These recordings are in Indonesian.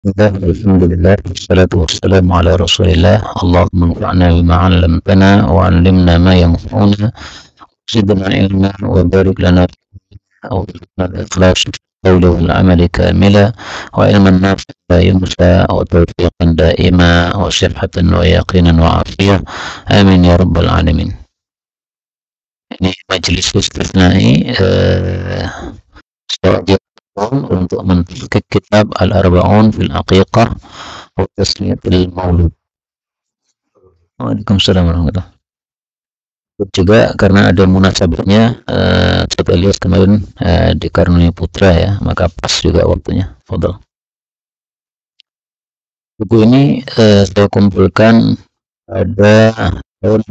الله الحمد لله والصلاة والسلام على رسول الله. اللهم انفعنا بما علمتنا وعلمنا ما ينفعنا زدنا علما وبارك لنا وارزقنا الإخلاص في القول والعمل كاملا وعلما نافعا لا ينسى وتوفيقا دائما وصحة ويقينا وعافية آمين يا رب العالمين. Ini majelis istisnai sebagai untuk mentahqiq kitab Al-Arba'un fil Aqiqah wa Tasmiyatul Maulud. Waalaikumsalam warahmatullahi wabarakatuh. Juga karena ada munasabahnya, Ustaz Elias kemarin dikaruniai putra ya, maka pas juga waktunya. Fadhal. Buku ini saya kumpulkan pada tahun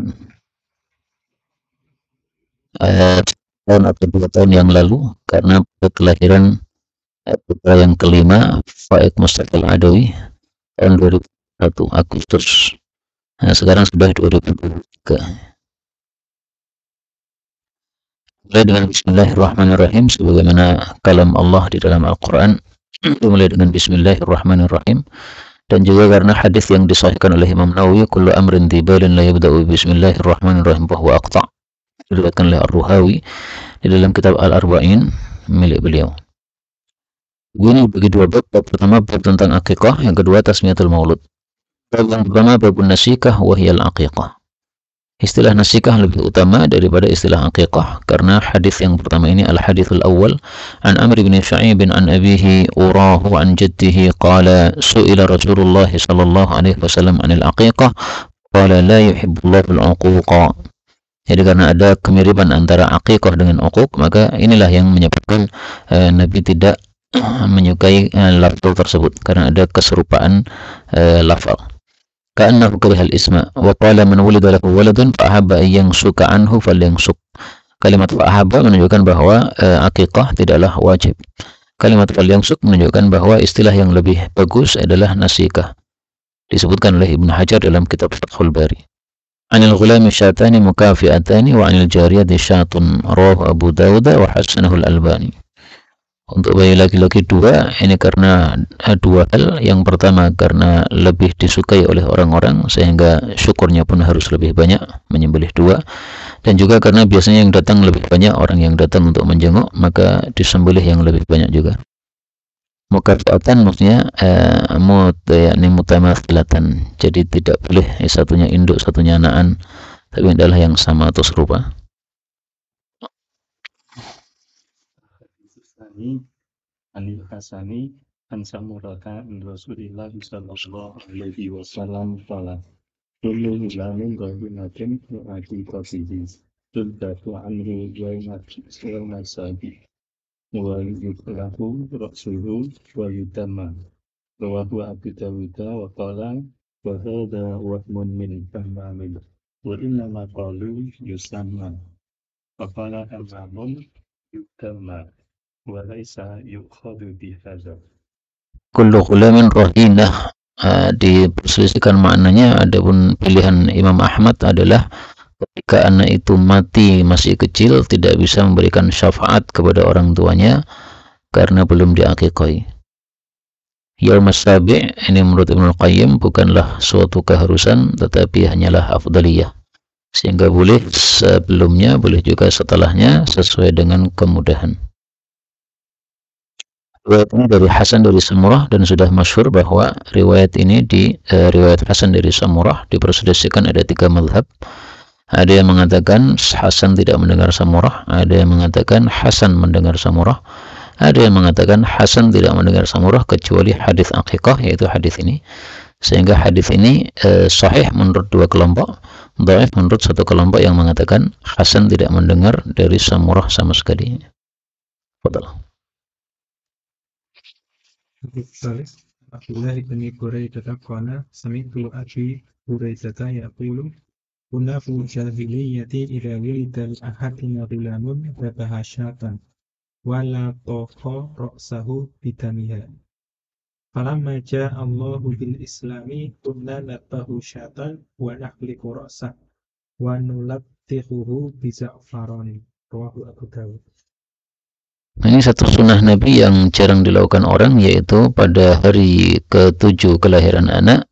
tahun atau 2 tahun yang lalu karena kelahiran putra yang kelima, Faik Mustaqil Adawi, tahun 2001 Agustus. Nah, sekarang sudah 2023. Mulai dengan Bismillahirrahmanirrahim sebagaimana kalam Allah di dalam Al-Quran. Mulai dengan Bismillahirrahmanirrahim. Dan juga karena hadis yang disahihkan oleh Imam Nawawi, kullu amrin dibalin la yabda'u Bismillahirrahmanirrahim bahwa aqta', diriwayatkan oleh Ar-Ruhawi di dalam kitab Al-Arba'in milik beliau. Ini bagi dua bab. Bab pertama bab tentang akikah, yang kedua tasmiyatul maulud. Bab yang pertama babun nasikah wahiyal aqiqah. Istilah nasikah lebih utama daripada istilah aqiqah karena hadis yang pertama ini al-hadithul awal an Amr bin Shu'aib an abihi urahu an jaddihi qala su'ila Rasulullah sallallahu alaihi wasallam anil aqiqah qala la yuhibbullahu al-uquqa. Jadi karena ada kemiripan antara aqiqah dengan uquq, maka inilah yang menyebabkan Nabi tidak menyukai lafaz tersebut karena ada keserupaan lafaz. Ka'annahu karihal isma wa qala man wulida lahu waladun fa ahabba an yansuka anhu falyansuk. Kalimat fa ahabba menunjukkan bahwa akikah tidaklah wajib. Kalimat falyansuk menunjukkan bahwa istilah yang lebih bagus adalah nasikah. Disebutkan oleh Ibnu Hajar dalam kitab Fathul Bari. Anil ghulami syatani mukafi'atani wa anil jariyati syatun, rawahu Abu Dawud wa hasanahu Al-Albani. Untuk bayi laki-laki dua, ini karena dua hal. Yang pertama karena lebih disukai oleh orang-orang sehingga syukurnya pun harus lebih banyak, menyembelih dua. Dan juga karena biasanya yang datang lebih banyak orang yang datang untuk menjenguk, maka disembelih yang lebih banyak juga. Mukafiatan maksudnya yakni mutamathilatan. Jadi tidak boleh satunya induk satunya anaan, tapi adalah yang sama atau serupa. Anil Hasani an Samurata an Rasulillah sallallahu alaihi wasallam qala kullu ulamin ghayrunatin wa aqiqatihi tuddatu anhu wa sabi wa yuklahu ra'suhu wa yutamma rawahu Abu Dawud wa qala wa hadha wahmun min tamamin wa inna ma qalu yusamma wa qala amamun yutamma walaisa yukhadu bihadza. Kullu ghulamin rahinah diperselisihkan maknanya. Adapun pilihan Imam Ahmad adalah ketika anak itu mati masih kecil tidak bisa memberikan syafaat kepada orang tuanya karena belum diakikahi. Yaumas sabi' ini menurut Ibnu Qayyim bukanlah suatu keharusan tetapi hanyalah afdaliyah, sehingga boleh sebelumnya boleh juga setelahnya sesuai dengan kemudahan. Riwayat ini dari Hasan dari Samurah dan sudah masyhur bahwa riwayat ini riwayat Hasan dari Samurah diperselisihkan ada 3 mazhab. Ada yang mengatakan Hasan tidak mendengar Samurah, ada yang mengatakan Hasan mendengar Samurah, ada yang mengatakan Hasan tidak mendengar Samurah kecuali hadis akikah, yaitu hadis ini. Sehingga hadis ini sahih menurut 2 kelompok, dhaif menurut 1 kelompok yang mengatakan Hasan tidak mendengar dari Samurah sama sekali. Fadhal. Abdullah bin Buraidah qala sami'tu Abi Buraidah yaqulu kunna fi jahiliyyati idza wulida ahadina ghulamun dhabaha syatan wa la taqa ra'sahu bidamiha. Falamma ja'a Allahu bil islami kunna nadbahu syatan wa nahliqu ra'sah wa nulattihuhu bi za'farani. Rawahu Abu Dawud. Ini satu sunnah Nabi yang jarang dilakukan orang, yaitu pada hari ke-7 kelahiran anak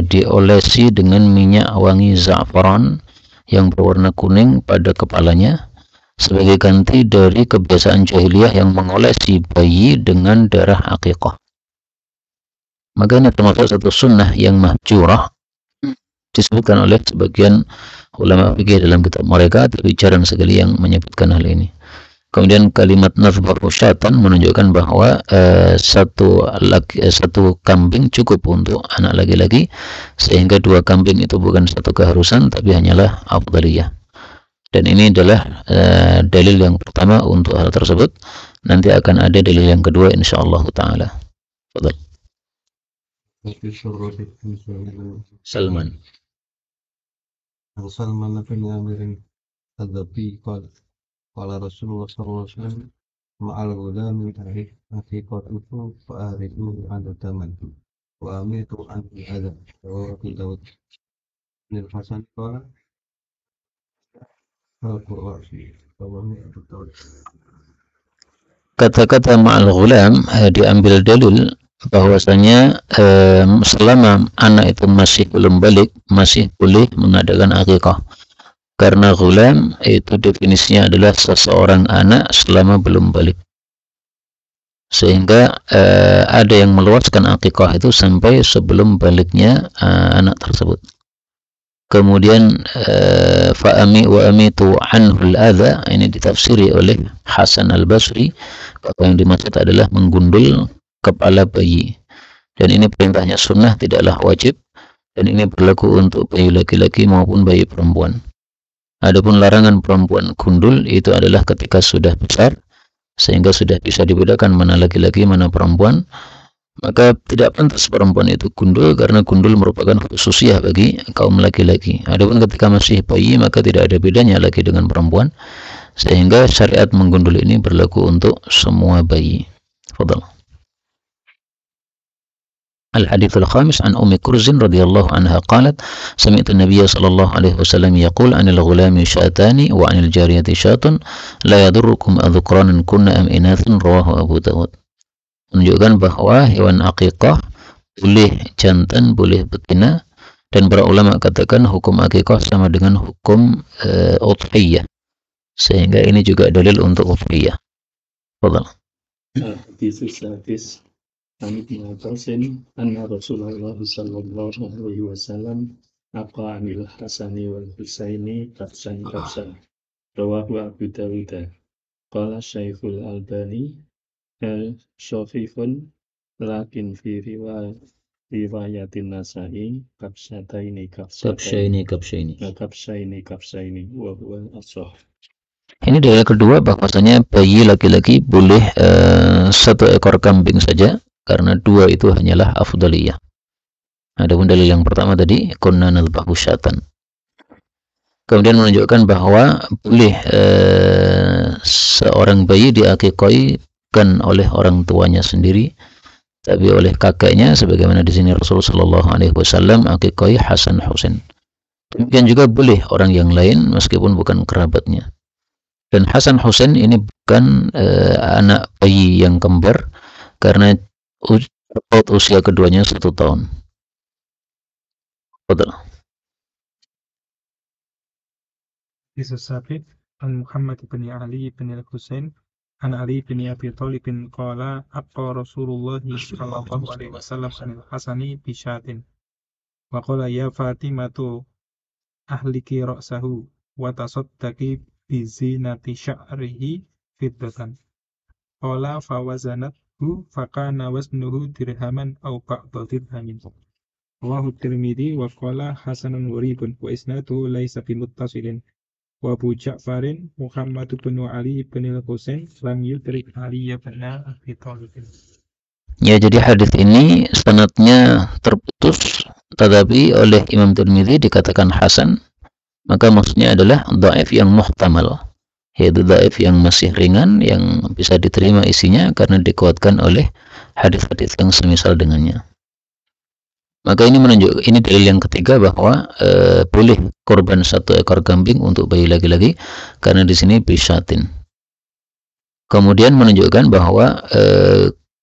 diolesi dengan minyak wangi za'faran yang berwarna kuning pada kepalanya sebagai ganti dari kebiasaan jahiliyah yang mengolesi bayi dengan darah aqiqah. Maka ini termasuk satu sunnah yang mahjurah, disebutkan oleh sebagian ulama fikih dalam kitab mereka, tapi jarang sekali yang menyebutkan hal ini. Kemudian kalimat nazbahu syatan menunjukkan bahwa satu kambing cukup untuk anak laki-laki, sehingga 2 kambing itu bukan satu keharusan tapi hanyalah afdaliyah. Dan ini adalah dalil yang pertama untuk hal tersebut. Nanti akan ada dalil yang kedua insyaallah taala. Fadhal. Salman. Salman bin Amir al-Adabi qala Rasulullah sallallahu alaihi wasallam ma'al ghulami haqiqatuhu fa'aridu an taman wa amitu an hadha wa Daud bin Hasan qala Kata-kata ma'al ghulam diambil dalil bahwasanya selama anak itu masih belum balik, masih boleh mengadakan akikah. Karena ghulam itu definisinya adalah seseorang anak selama belum balik. Sehingga ada yang meluaskan akikah itu sampai sebelum baliknya anak tersebut. Kemudian fa'ami wa amitu anhul adha, ini ditafsiri oleh Hasan al-Basri. Kata yang dimaksud adalah menggundul kepala bayi. Dan ini perintahnya sunnah, tidaklah wajib. Dan ini berlaku untuk bayi laki-laki maupun bayi perempuan. Adapun larangan perempuan gundul itu adalah ketika sudah besar, sehingga sudah bisa dibedakan mana laki-laki mana perempuan. Maka tidak pantas perempuan itu gundul, karena gundul merupakan khususiyah bagi kaum laki-laki. Adapun ketika masih bayi, maka tidak ada bedanya laki dengan perempuan, sehingga syariat menggundul ini berlaku untuk semua bayi. Fadhal. الحديث الخامس عن أم كرز رضي الله عنها قالت سمعت النبي صلى الله عليه وسلم يقول عن الغلام شاتان وعن الجارية شات لا يضركم أذكران كن أم إناث رواه أبو داود. Menunjukkan bahwa hewan akikah boleh jantan, boleh betina, dan para ulama katakan hukum akikah sama dengan hukum udhiyah, sehingga ini juga dalil untuk udhiyah. Fadhal. Hadis sadis an Ibnu Abbasin anna Rasulullah sallallahu alaihi wasallam aqa'anil Hasani wal Husaini kabsan rawahu Abu Dawud. Qala Syekhul Albani syafifun lakin fi riwayatin Nasa'i kabsyaini wa huwa as-sahih. Ini dalil kedua bahwasanya bayi laki-laki boleh 1 ekor kambing saja, karena 2 itu hanyalah afdaliyah. Adapun dalil yang pertama tadi kunna nadhbahu syatan. Kemudian menunjukkan bahwa boleh seorang bayi diakikahkan oleh orang tuanya sendiri, tapi oleh kakeknya, sebagaimana di sini Rasulullah sallallahu alaihi wasallam akikahi Hasan Husain. Demikian juga boleh orang yang lain meskipun bukan kerabatnya. Dan Hasan Husain ini bukan anak bayi yang kembar, karena usia keduanya 1 tahun. Betul. Disesabit an Muhammad bin Ali bin al-Husain an Ali bin Abi Thalib bin qala aqqa Rasulullah sallallahu alaihi wasallam anil Hasani bi syatin wa qala ya Fatimatu ahliki ra'sahu wa tasaddaqi bi zinati sya'rihi fiddatan qala fawazanathu fakana wasnuhu dirhaman aw ba'da dirhamin. Rawahu Tirmidzi wa qala hasanun gharibun wa isnaduhu laysa bimuttasilin. Wa Abu Ja'farin Muhammad bin Ali bin al-Husain lam yudrik Ali bin Abi Thalib. Ya, jadi hadis ini sanadnya terputus, tetapi oleh Imam Tirmidzi dikatakan hasan. Maka maksudnya adalah dhaif yang muhtamal, yaitu dhaif yang masih ringan, yang bisa diterima isinya karena dikuatkan oleh hadis-hadis yang semisal dengannya. Maka ini menunjukkan, ini dalil yang ketiga bahwa boleh korban 1 ekor kambing untuk bayi laki-laki, karena di sini bisyatin. Kemudian menunjukkan bahwa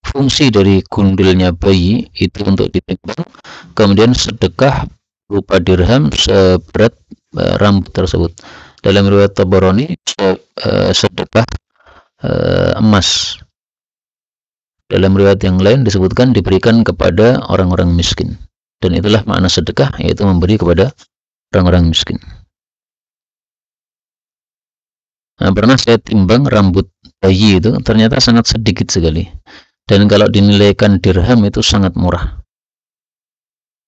fungsi dari gundulnya bayi itu untuk ditimbang, kemudian sedekah berupa dirham seberat rambut tersebut. Dalam riwayat Tabarani sedekah emas. Dalam riwayat yang lain disebutkan diberikan kepada orang-orang miskin. Dan itulah makna sedekah, yaitu memberi kepada orang-orang miskin. Nah, pernah saya timbang rambut bayi itu ternyata sangat sedikit sekali. Dan kalau dinilaikan dirham itu sangat murah.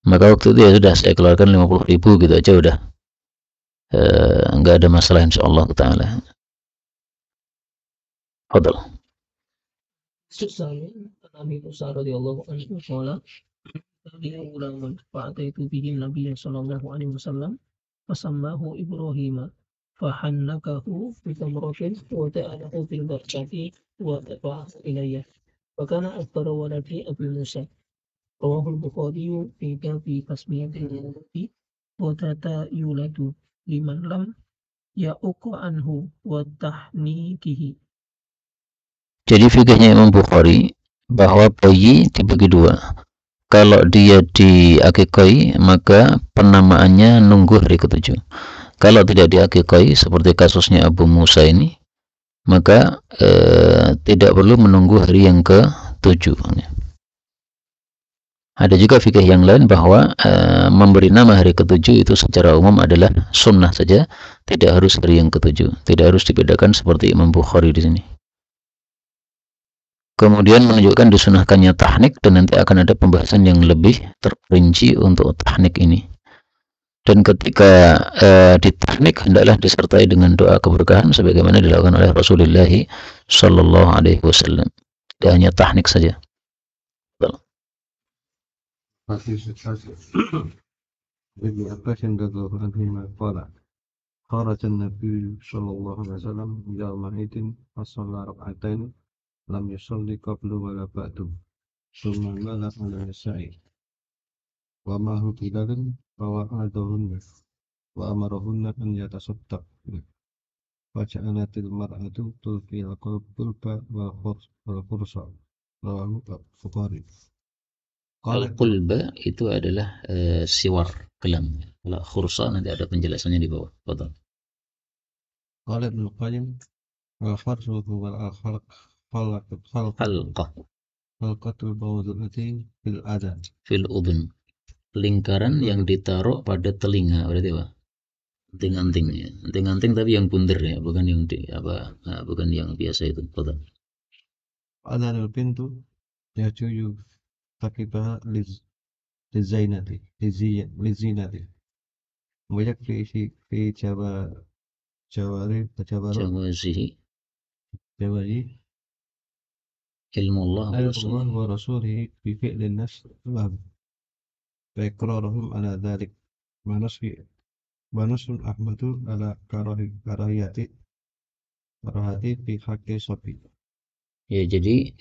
Maka waktu itu ya sudah saya keluarkan 50.000 gitu aja udah. Enggak ada masalah insyaallah taala. Fadal. Sesali Nabi Musa radhiyallahu anhu qala dia ulaman fa'ataitu bihi Nabi sallallahu alaihi wasallam fasammahu Ibrahim fahannakahu bi tamratin wa ta'alahu bil barkati wa dafa'ahu ilayya wa kana akthara waladi Abi Musa rawahu al-Bukhari fi babi tasmiyatil nabi wa tata yuladu liman lam ya'uqa anhu wa tahnikihi. Jadi fikihnya Imam Bukhari bahwa bayi dibagi dua. Kalau dia diakikoi, maka penamaannya nunggu hari ke-7. Kalau tidak diakikoi, seperti kasusnya Abu Musa ini, maka tidak perlu menunggu hari yang ke-7. Ada juga fikih yang lain bahwa memberi nama hari ke-7 itu secara umum adalah sunnah saja, tidak harus hari yang ke-7. Tidak harus dibedakan seperti Imam Bukhari di sini. Kemudian menunjukkan disunahkannya tahnik, dan nanti akan ada pembahasan yang lebih terperinci untuk tahnik ini. Dan ketika ditahnik hendaklah disertai dengan doa keberkahan sebagaimana dilakukan oleh Rasulullah sallallahu alaihi wasallam. Tidak hanya tahnik saja. Ibnu Abbas radhiyallahu anhu qala kharaja an-nabiy sallallahu alaihi wasallam yawma idin fa shalla rak'atain lam yusalli qablu wa la ba'du summa mala ala nisa'i wa ma hu bilalun wa wa'adahunna wa amarahunna an yatasaddaqna wa ja'alatil mar'atu tulfi al-qulba wal khursa rawahu Bukhari. Al-qulba itu adalah siwar kelam. Kalau khursa nanti ada penjelasannya di bawah. Betul. Qala Ibnu Qayyim al-kharsu wal Halqatul bawdulati fil adan fil udhun, lingkaran yang ditaruh pada telinga, berarti apa? Anting-anting ya. Anting-anting tapi yang bundar ya, bukan yang bukan yang biasa itu. Betul. adanul pintu yajuyu takibaha lizainati lizinati banyak fi jawari ilmu Allah wa rasulihi bi fi'lin nas lahu wa iqrarahum ala dhalik wa nasun ahmadu ala karahiyati fi haqqi sabi. Ya, jadi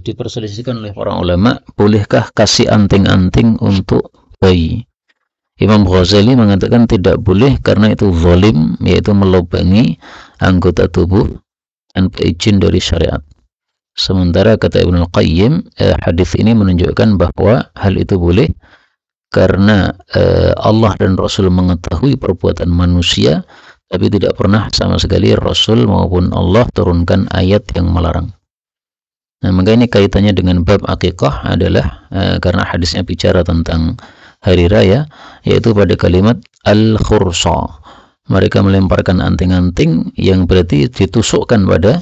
diperselisihkan oleh para ulama, bolehkah kasih anting-anting untuk bayi? Imam Ghazali mengatakan tidak boleh karena itu zalim, yaitu melubangi anggota tubuh tanpa izin dari syariat. Sementara kata Ibnu Qayyim, hadis ini menunjukkan bahwa hal itu boleh karena Allah dan Rasul mengetahui perbuatan manusia, tapi tidak pernah sama sekali Rasul maupun Allah turunkan ayat yang melarang. Nah, maka ini kaitannya dengan bab akikah adalah karena hadisnya bicara tentang hari raya, yaitu pada kalimat al-khursa. Mereka melemparkan anting-anting yang berarti ditusukkan pada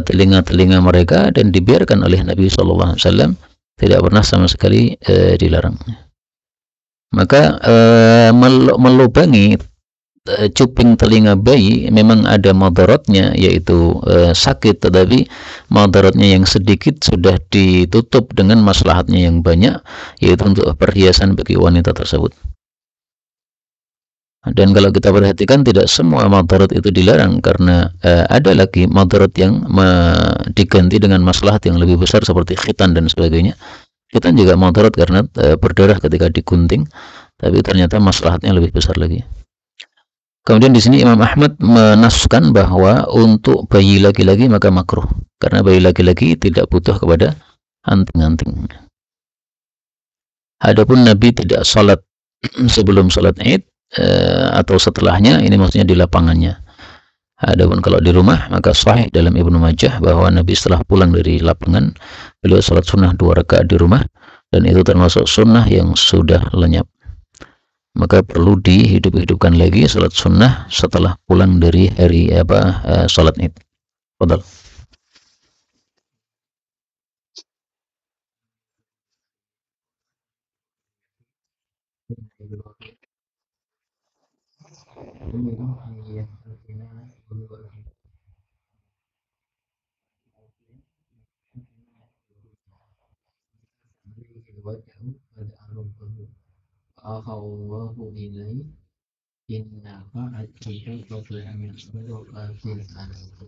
telinga-telinga mereka dan dibiarkan oleh Nabi SAW, tidak pernah sama sekali dilarang. Maka melubangi cuping telinga bayi memang ada madaratnya, yaitu sakit, tetapi madaratnya yang sedikit sudah ditutup dengan maslahatnya yang banyak, yaitu untuk perhiasan bagi wanita tersebut. Dan kalau kita perhatikan, tidak semua madarat itu dilarang, karena ada lagi madarat yang diganti dengan maslahat yang lebih besar seperti khitan dan sebagainya. Khitan juga madarat karena berdarah ketika digunting, tapi ternyata maslahatnya lebih besar lagi. Kemudian di sini Imam Ahmad menaskan bahwa untuk bayi laki-laki maka makruh, karena bayi laki-laki tidak butuh kepada anting-anting. Adapun Nabi tidak salat sebelum salat Id atau setelahnya, ini maksudnya di lapangannya. Adapun kalau di rumah, maka sahih dalam Ibnu Majah bahwa Nabi setelah pulang dari lapangan, beliau salat sunnah 2 rakaat di rumah, dan itu termasuk sunnah yang sudah lenyap. Maka perlu dihidup-hidupkan lagi salat sunnah setelah pulang dari hari salat Id. Fadal. Allahu ilai innaka ajibal qabla an yasmuka fil ardi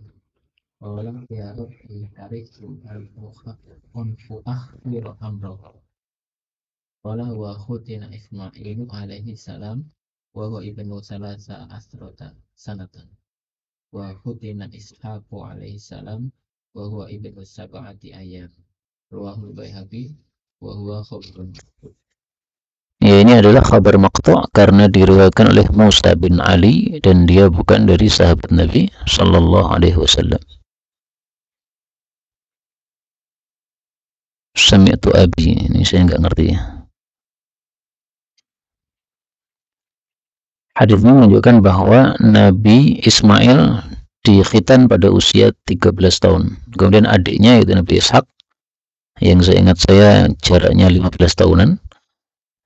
walam yarab tarik al-mukha unfu akhir amra wala wa khutina Ismailu alaihi salam wa huwa ibnu salasa asrota sanatan wa khutina Ishaqu alaihi salam wa huwa ibnu sab'ati ayyam rawahul Baihaqi wa huwa khabarun. Ya, ini adalah kabar maqtu' karena diriwayatkan oleh Musa bin Ali dan dia bukan dari sahabat Nabi sallallahu alaihi wasallam. Sami'tu abi, ini saya enggak ngerti ya. Hadis ini menunjukkan bahwa Nabi Ismail dikhitan pada usia 13 tahun. Kemudian adiknya yaitu Nabi Ishaq, yang saya ingat saya jaraknya 15 tahunan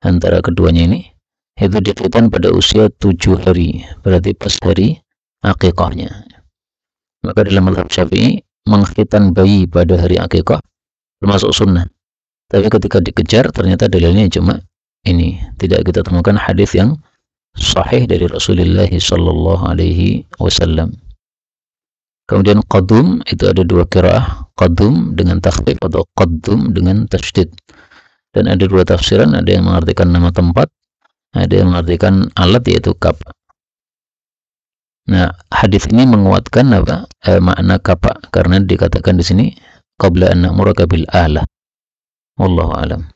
antara keduanya ini, itu dikhitan pada usia 7 hari, berarti pas hari akikahnya. Maka dalam mazhab Syafi'i, mengkhitan bayi pada hari akikah termasuk sunnah. Tapi ketika dikejar, ternyata dalilnya cuma ini. Tidak kita temukan hadis yang sahih dari Rasulullah sallallahu alaihi wasallam. Kemudian qadum, itu ada 2 qiraah, qadum dengan takhfif atau qaddum dengan tasydid. Dan ada 2 tafsiran, ada yang mengartikan nama tempat, ada yang mengartikan alat yaitu kapa. Nah, hadis ini menguatkan makna kapa, karena dikatakan di sini qabla an na'muraka bil alah. Wallahu alam.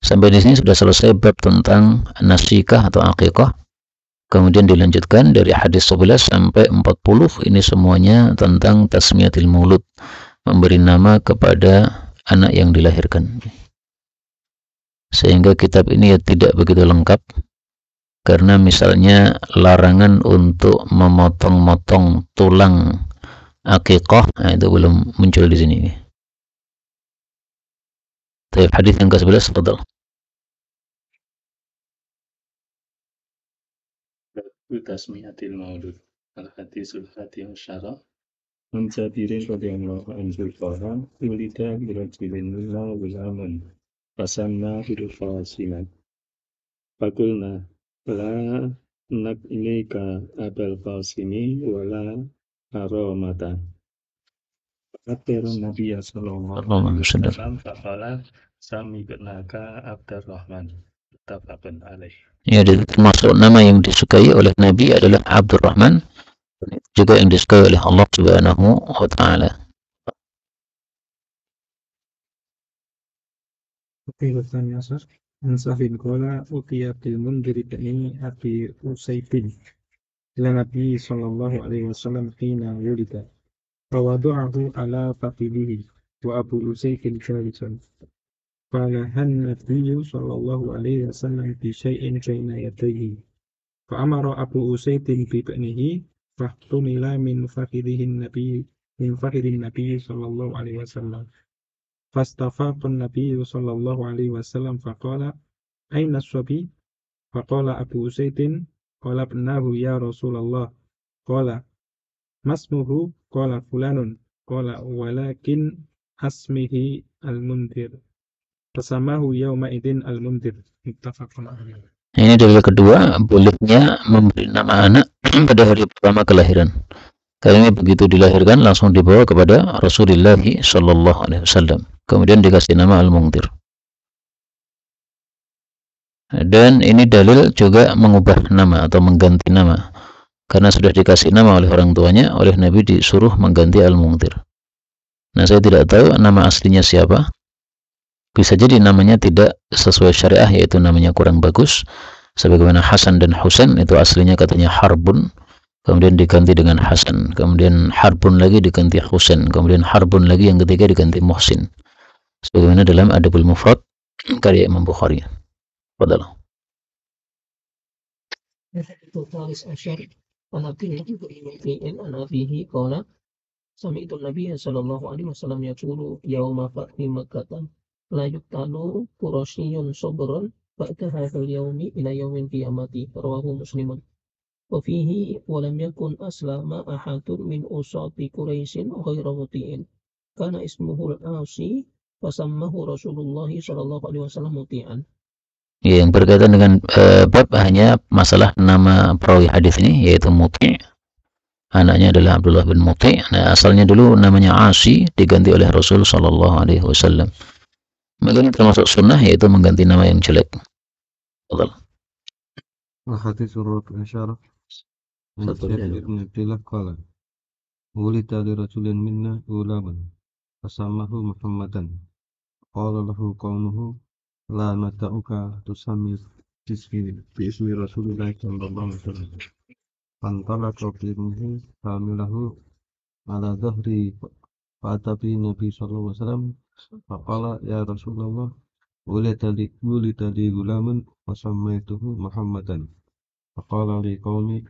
Sampai di sini sudah selesai bab tentang nasikah atau akikah. Kemudian dilanjutkan dari hadis 11 sampai 40, ini semuanya tentang tasmiyatil maulud, memberi nama kepada anak yang dilahirkan. Sehingga kitab ini ya tidak begitu lengkap, karena misalnya larangan untuk memotong-motong tulang akikah, itu belum muncul di sini. Tapi hadis yang ke-11, fadhal. Tasmiyatil maulud. Al-hadisul hadi asyara. An Jabirin radhiyallahu anhu qala ulida birajulin la gulamun fasamna bil Qasiman. Faqulna la nak ilaika abal Qasimi wala aramata. Akhirun Nabi sallallahu alaihi wasallam faqala sami'naka Abdurrahman. Muttafaqun alaih. Ya, termasuk nama yang disukai oleh Nabi adalah Abdurrahman, juga yang disukai oleh Allah Subhanahu wa taala. Oke, bertanya Sir. Ansafin qala utiya bil Mundhir bin Abi Usaydin ila Nabi sallallahu alaihi wasallam hina wulida. Fawadu'ahu ala faqidihi wa Abu Usaydin jalisun. Qala han Nabiyyu sallallahu alaihi wasallam bi syai'in baina yadayhi. Fa amara Abu Usaydin bi ibnihi fahtumila min faqidihin Nabi sallallahu alaihi wasallam. Fastafaqan Nabi sallallahu alaihi wasallam faqala aina as-sabi? Faqala Abu Usaydin qala ibnahu ya Rasulullah. Qala masmuhu? Qala fulanun. Qala walakin asmihi al-Mundhir. Fasamahu yawma idin al-Mundhir. Muttafaqun alaih. Ini dalil kedua, bolehnya memberi nama anak pada hari pertama kelahiran. Karena begitu dilahirkan langsung dibawa kepada Rasulullah sallallahu alaihi wasallam. Kemudian dikasih nama Al-Mundhir. Dan ini dalil juga mengubah nama atau mengganti nama. karena sudah dikasih nama oleh orang tuanya, oleh Nabi disuruh mengganti Al-Mungtir. Nah, saya tidak tahu nama aslinya siapa. Bisa jadi namanya tidak sesuai syariah, yaitu namanya kurang bagus. Sebagaimana Hasan dan Husain itu aslinya katanya Harbun, kemudian diganti dengan Hasan, kemudian Harbun lagi diganti Husain, kemudian Harbun lagi yang ketiga diganti Muhsin. Sebagaimana dalam Adabul Mufrad karya Imam Bukhari. Padahal. الثالث عشر عن عبد الله بن مطيع عن أبيه قال سمعت النبي صلى الله عليه وسلم يقول يوم فتح مكة لا يقتل قرشي صبرا بعد هذا اليوم إلى يوم القيامة رواه مسلم وفيه ولم يكن أسلم أحد من أوساط قريش غير مطيع كان اسمه العاصي فسماه رسول الله صلى الله عليه وسلم مطيعا. Ya, yang berkaitan dengan bab hanya masalah nama perawi hadis ini, yaitu Muti'. Anaknya adalah Abdullah bin Muti'. Nah, asalnya dulu namanya Asi, diganti oleh Rasul Shallallahu Alaihi Wasallam. Maka ini termasuk sunnah, yaitu mengganti nama yang jelek. Betul. Hadis surat Al-Syarah Ibn Abdillah qala wulida li rajulin minna ulaman fasamahu Muhammadan qala lahu qawmuhu la nata'uka tusammi bismi Rasulullah sallallahu alaihi wasallam fantalaka bihi familahu ala dhahri fa'atabi Nabi sallallahu alaihi wasallam faqala ya Rasulullah wulida li gulamun fasammaituhu Muhammadan faqala li qawmi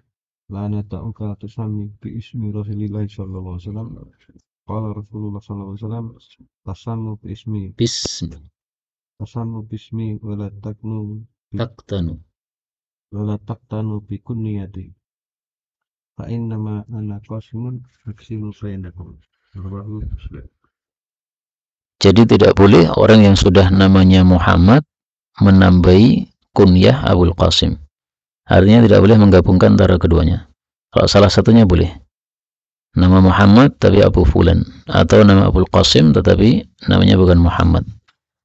la nata'uka tusammi bismi Rasulillah sallallahu alaihi wasallam qala Rasulullah sallallahu alaihi wasallam tasammu bismi wala taqtanu bi kunyati fa innama ana qasimun aksimu bainakum. Jadi tidak boleh orang yang sudah namanya Muhammad menambahi kunyah Abul Qasim. Artinya tidak boleh menggabungkan antara keduanya. Kalau salah satunya boleh. Nama Muhammad tapi Abu Fulan, atau nama Abul Qasim tetapi namanya bukan Muhammad.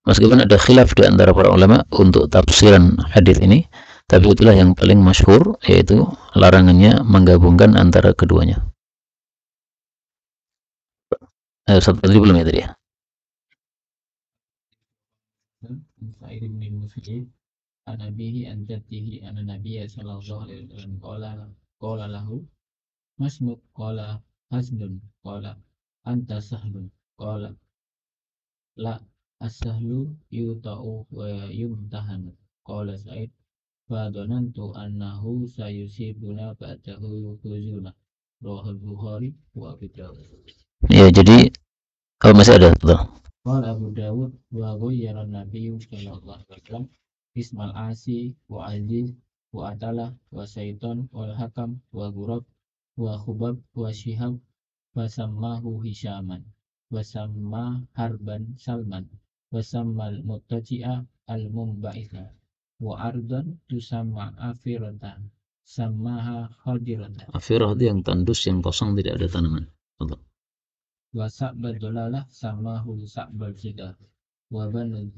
Meskipun ada khilaf di antara para ulama untuk tafsiran hadis ini, tapi itulah yang paling masyhur, yaitu larangannya menggabungkan antara keduanya. Satu tadi belum ya tadi ya? Sa'id bin Musayyib an abihi an jaddihi an nabiyyi sallallahu alaihi wasallam qala lahu masmuk qala hasdun qala anta sahlun qala la as-sahlu yuta'u wa yumtahan qala Sa'id fa dhanantu annahu sayusibuna ba'dahu huzuna rawahu Bukhari wa Abu Dawud. Ya, jadi masih ada betul. Qala Abu Dawud wa ghayyara Nabi sallallahu alaihi wasallam ismal asi wa aziz wa atala wa syaitan wal hakam wa gurab wa khubab wa shihab wa sammahu Hishaman wa samma harban Salman wa sammal muttaji'a al mumba'itha wa ardan tusamma afiratan sammaha khadiratan. Afirah itu yang tandus, yang kosong, tidak ada tanaman. Betul. Wa sa'bal dolalah samahu sa'bal jidah wa banu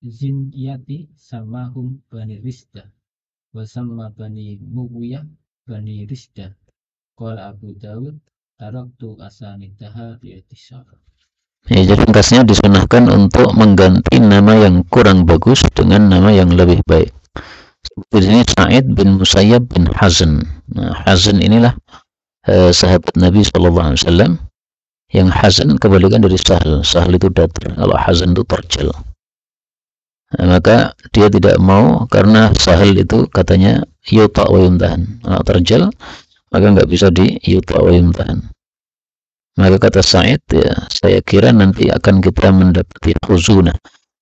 zinyati samahum bani risda wa sama bani muwiyah bani risda. Qala Abu Dawud taraktu asanidaha bi'tisar. Ya, jadi ringkasnya disunahkan untuk mengganti nama yang kurang bagus dengan nama yang lebih baik. Seperti ini Sa'id bin Musayyab bin Hazn. Nah, Hazn inilah sahabat Nabi SAW. Yang Hazn kebalikan dari Sahl. Sahl itu datar, kalau Hazn itu terjal. Nah, maka dia tidak mau karena Sahl itu katanya yuta' wa yumtahan. Kalau terjal maka nggak bisa di yuta' wa yumtahan. Maka kata Sa'id, ya, saya kira nanti akan kita mendapati huzunah,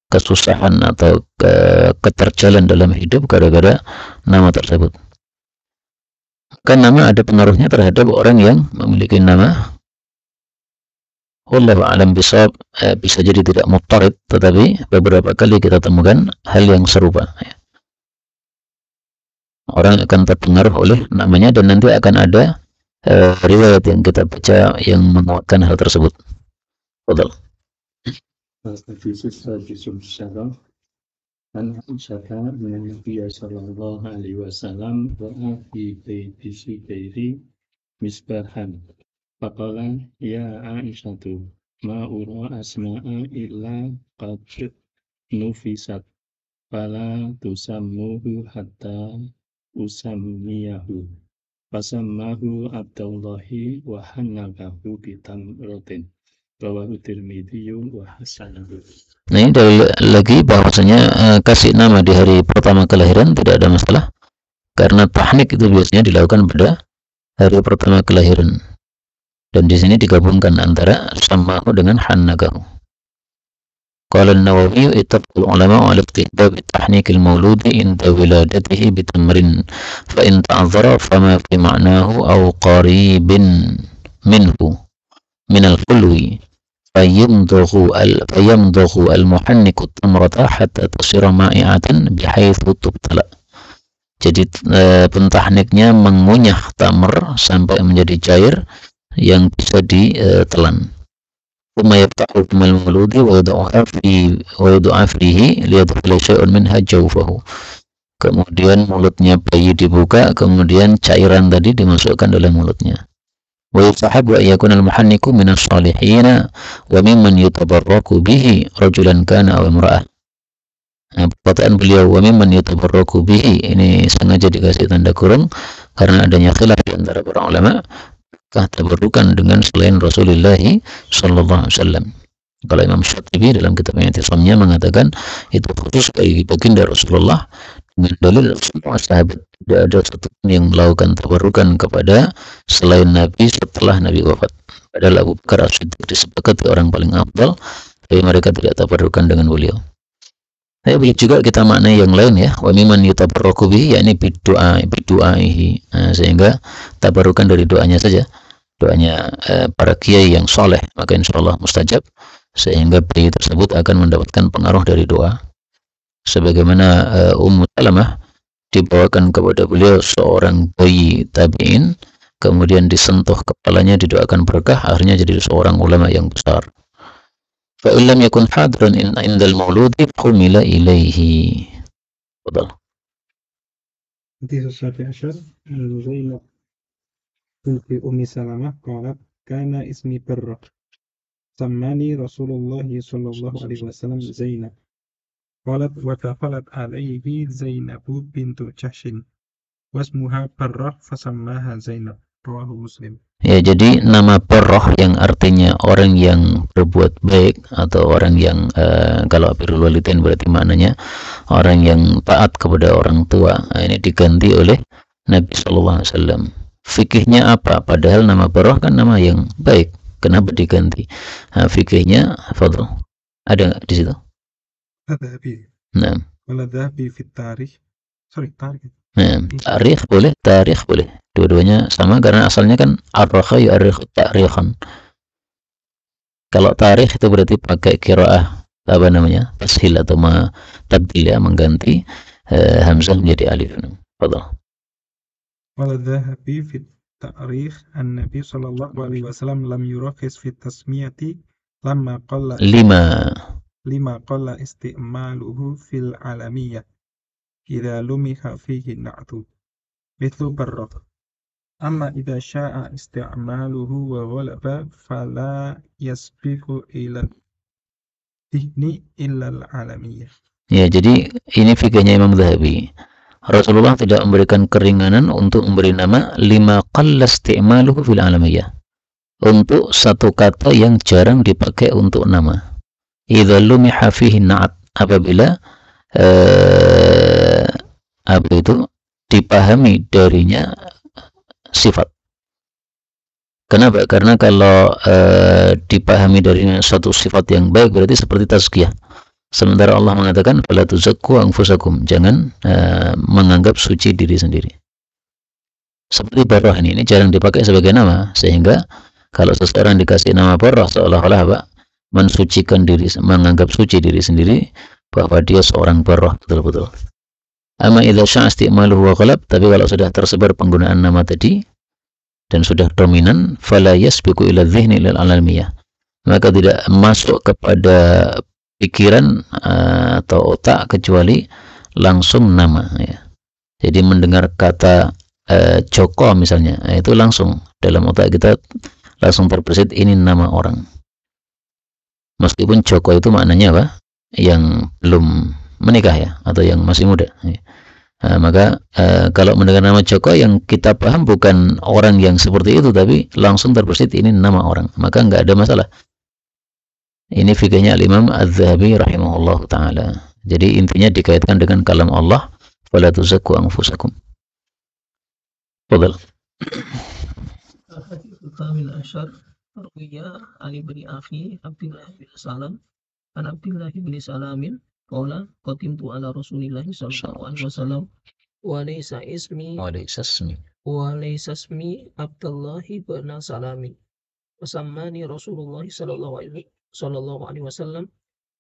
kesusahan atau keterjalan dalam hidup gara-gara nama tersebut. Kan nama ada pengaruhnya terhadap orang yang memiliki nama. Wallahu a'lam bishawab, bisa jadi tidak muttarid, tetapi beberapa kali kita temukan hal yang serupa. Orang akan terpengaruh oleh namanya dan nanti akan ada riwayat yang kita baca yang menguatkan hal tersebut. Betul. Hadis syarah An Aisyah min Nabi sallallahu alaihi wasallam wa fi baiti Zubairi misbahan. Faqala ya Aisyatu ma ura asma'a illa qad nufisat fala tusammuhu hatta usammiyahu. Fasammahu Abdullahi wa hannakahu bitamratin. Rawahu Tirmidzi wa hasanahu. Nah, ini lagi bahwasanya kasih nama di hari pertama kelahiran tidak ada masalah, karena tahnik itu biasanya dilakukan pada hari pertama kelahiran. Dan di sini digabungkan antara samahu dengan hannakahu. Qala an-Nawawi ittafaqal ulama 'ala istihbab tahnik al-maulud inda wiladatihi bitamrin fa in ta'azzara fama fi ma'nahu aw qaribin minhu min al-khulwi fayamdughu al-muhanniku tamrata hatta tasira ma'i'atan bihaitsu tubtala. Jadi pentahniknya mengunyah tamr sampai menjadi cair yang bisa ditelan. Thumma yaftahu bimal mauludi wa yad'a fihi liyadkhula syai'un minha jawfahu. Kemudian mulutnya bayi dibuka, kemudian cairan tadi dimasukkan dalam mulutnya. Wa yustahabbu an yakuna al-muhanniku min as-salihin wa mimman yutabarraku bihi rajulan kana aw imra'ah. Perkataan beliau wa mimman yutabarraku bihi ini sengaja dikasih tanda kurung karena adanya khilaf di antara para ulama tabarrukan dengan selain Rasulullah sallallahu alaihi wasallam. Kalau Imam Syatibi dalam kitabnya I'tisamnya mengatakan itu khusus bagi baginda Rasulullah dengan dalil semua sahabat tidak ada satupun yang melakukan tabarrukan kepada selain Nabi setelah Nabi wafat. Padahal Abu Bakar As-Siddiq disepakati orang paling afdal, tapi mereka tidak tabarrukan dengan beliau. Saya boleh juga kita maknai yang lain ya, wa mimman yutabarraku bihi, yakni bidu'aihi. Sehingga tabarrukan dari doanya saja, doanya para kiai yang soleh, maka insyaallah mustajab, sehingga bayi tersebut akan mendapatkan pengaruh dari doa. Sebagaimana Ummu Salamah dibawakan kepada beliau seorang bayi tabi'in, kemudian disentuh kepalanya, didoakan berkah, akhirnya jadi seorang ulama yang besar. Fa in lam yakun hadiran indal mauludi humila ilaihi. Fadal. Hadis As-Sabi Asyar Zainab binti Ummi Salamah qalat kana ismi Barrah sammani Rasulullah sallallahu alaihi wasallam Zainab qalat wa tafalat alaihi Zainabu bintu Jahshin wasmuha Barrah fasammaha Zainab. Rawahu Muslim. Ya, jadi nama Barrah yang artinya orang yang berbuat baik atau orang yang kalau birrul walidain berarti maknanya orang yang taat kepada orang tua. Nah, ini diganti oleh Nabi sallallahu alaihi wasallam. Fikihnya apa? Padahal nama Barrah kan nama yang baik. Kenapa diganti? Nah, fikihnya fadhil. Ada enggak di situ? Adzahabi. Nah. Wala dhahabi fit tarikh. Tarikh. Nah, tarikh boleh. Dua-duanya sama karena asalnya kan ar-rakha yu'arrikhu ta'rikhan. Kalau tarikh itu berarti pakai qiraah apa namanya? Tashil atau tabdil ya, mengganti hamzah menjadi alif. Fadhil. Wala dhahabi fit tarikh an-nabi sallallahu alaihi wasallam lam yurakhis fit tasmiyati lima qalla isti'maluhu fil alamiyah idza lumiha fihi na'tu mithlu Barrah. Amma idza sya'a isti'maluhu wa ghalaba fala yasbiqu ila dhihni illa al-alamiyah. Ya, jadi ini fikihnya Imam Dzahabi. Rasulullah tidak memberikan keringanan untuk memberi nama lima qalla isti'maluhu fil alamiyah, untuk satu kata yang jarang dipakai untuk nama. Idza lumiha fihi na'at, apabila apa itu dipahami darinya sifat. Kenapa? Karena kalau dipahami dari satu sifat yang baik berarti seperti tazkiyah. Sementara Allah mengatakan fala tuzakku anfusakum, jangan menganggap suci diri sendiri. Seperti Barrah ini jarang dipakai sebagai nama, sehingga kalau seseorang dikasih nama Barrah seolah-olah apa? Mensucikan diri, menganggap suci diri sendiri, bahwa dia seorang Barrah betul-betul. Amma idza sya'a isti'maluhu wa ghalab, tapi kalau sudah tersebar penggunaan nama tadi dan sudah dominan, fala yasbiqu ila dhihni lil alamiyah, maka tidak masuk kepada pikiran atau otak kecuali langsung nama ya. Jadi mendengar kata Joko misalnya, itu langsung dalam otak kita langsung terbersit ini nama orang. Meskipun Joko itu maknanya apa? Yang belum menikah ya, atau yang masih muda. Ya. Maka kalau mendengar nama Joko, yang kita paham bukan orang yang seperti itu, tapi langsung terbersit ini nama orang, maka nggak ada masalah. Ini fikihnya Al-Imam Az-Zahabi rahimahullah ta'ala. Jadi intinya dikaitkan dengan kalam Allah, fala tuzakku anfusakum. Fadal. Al-Hadits Al-Thamin Asyar Ruya Ali bin Akhi Abdullah bin Salam an Abdullah bin Salamin qala qatimtu ala Rasulillahi sallallahu alaihi wasallam wa laysa ismi Abdullah bin Salamin wasammani Rasulullah sallallahu alaihi wasallam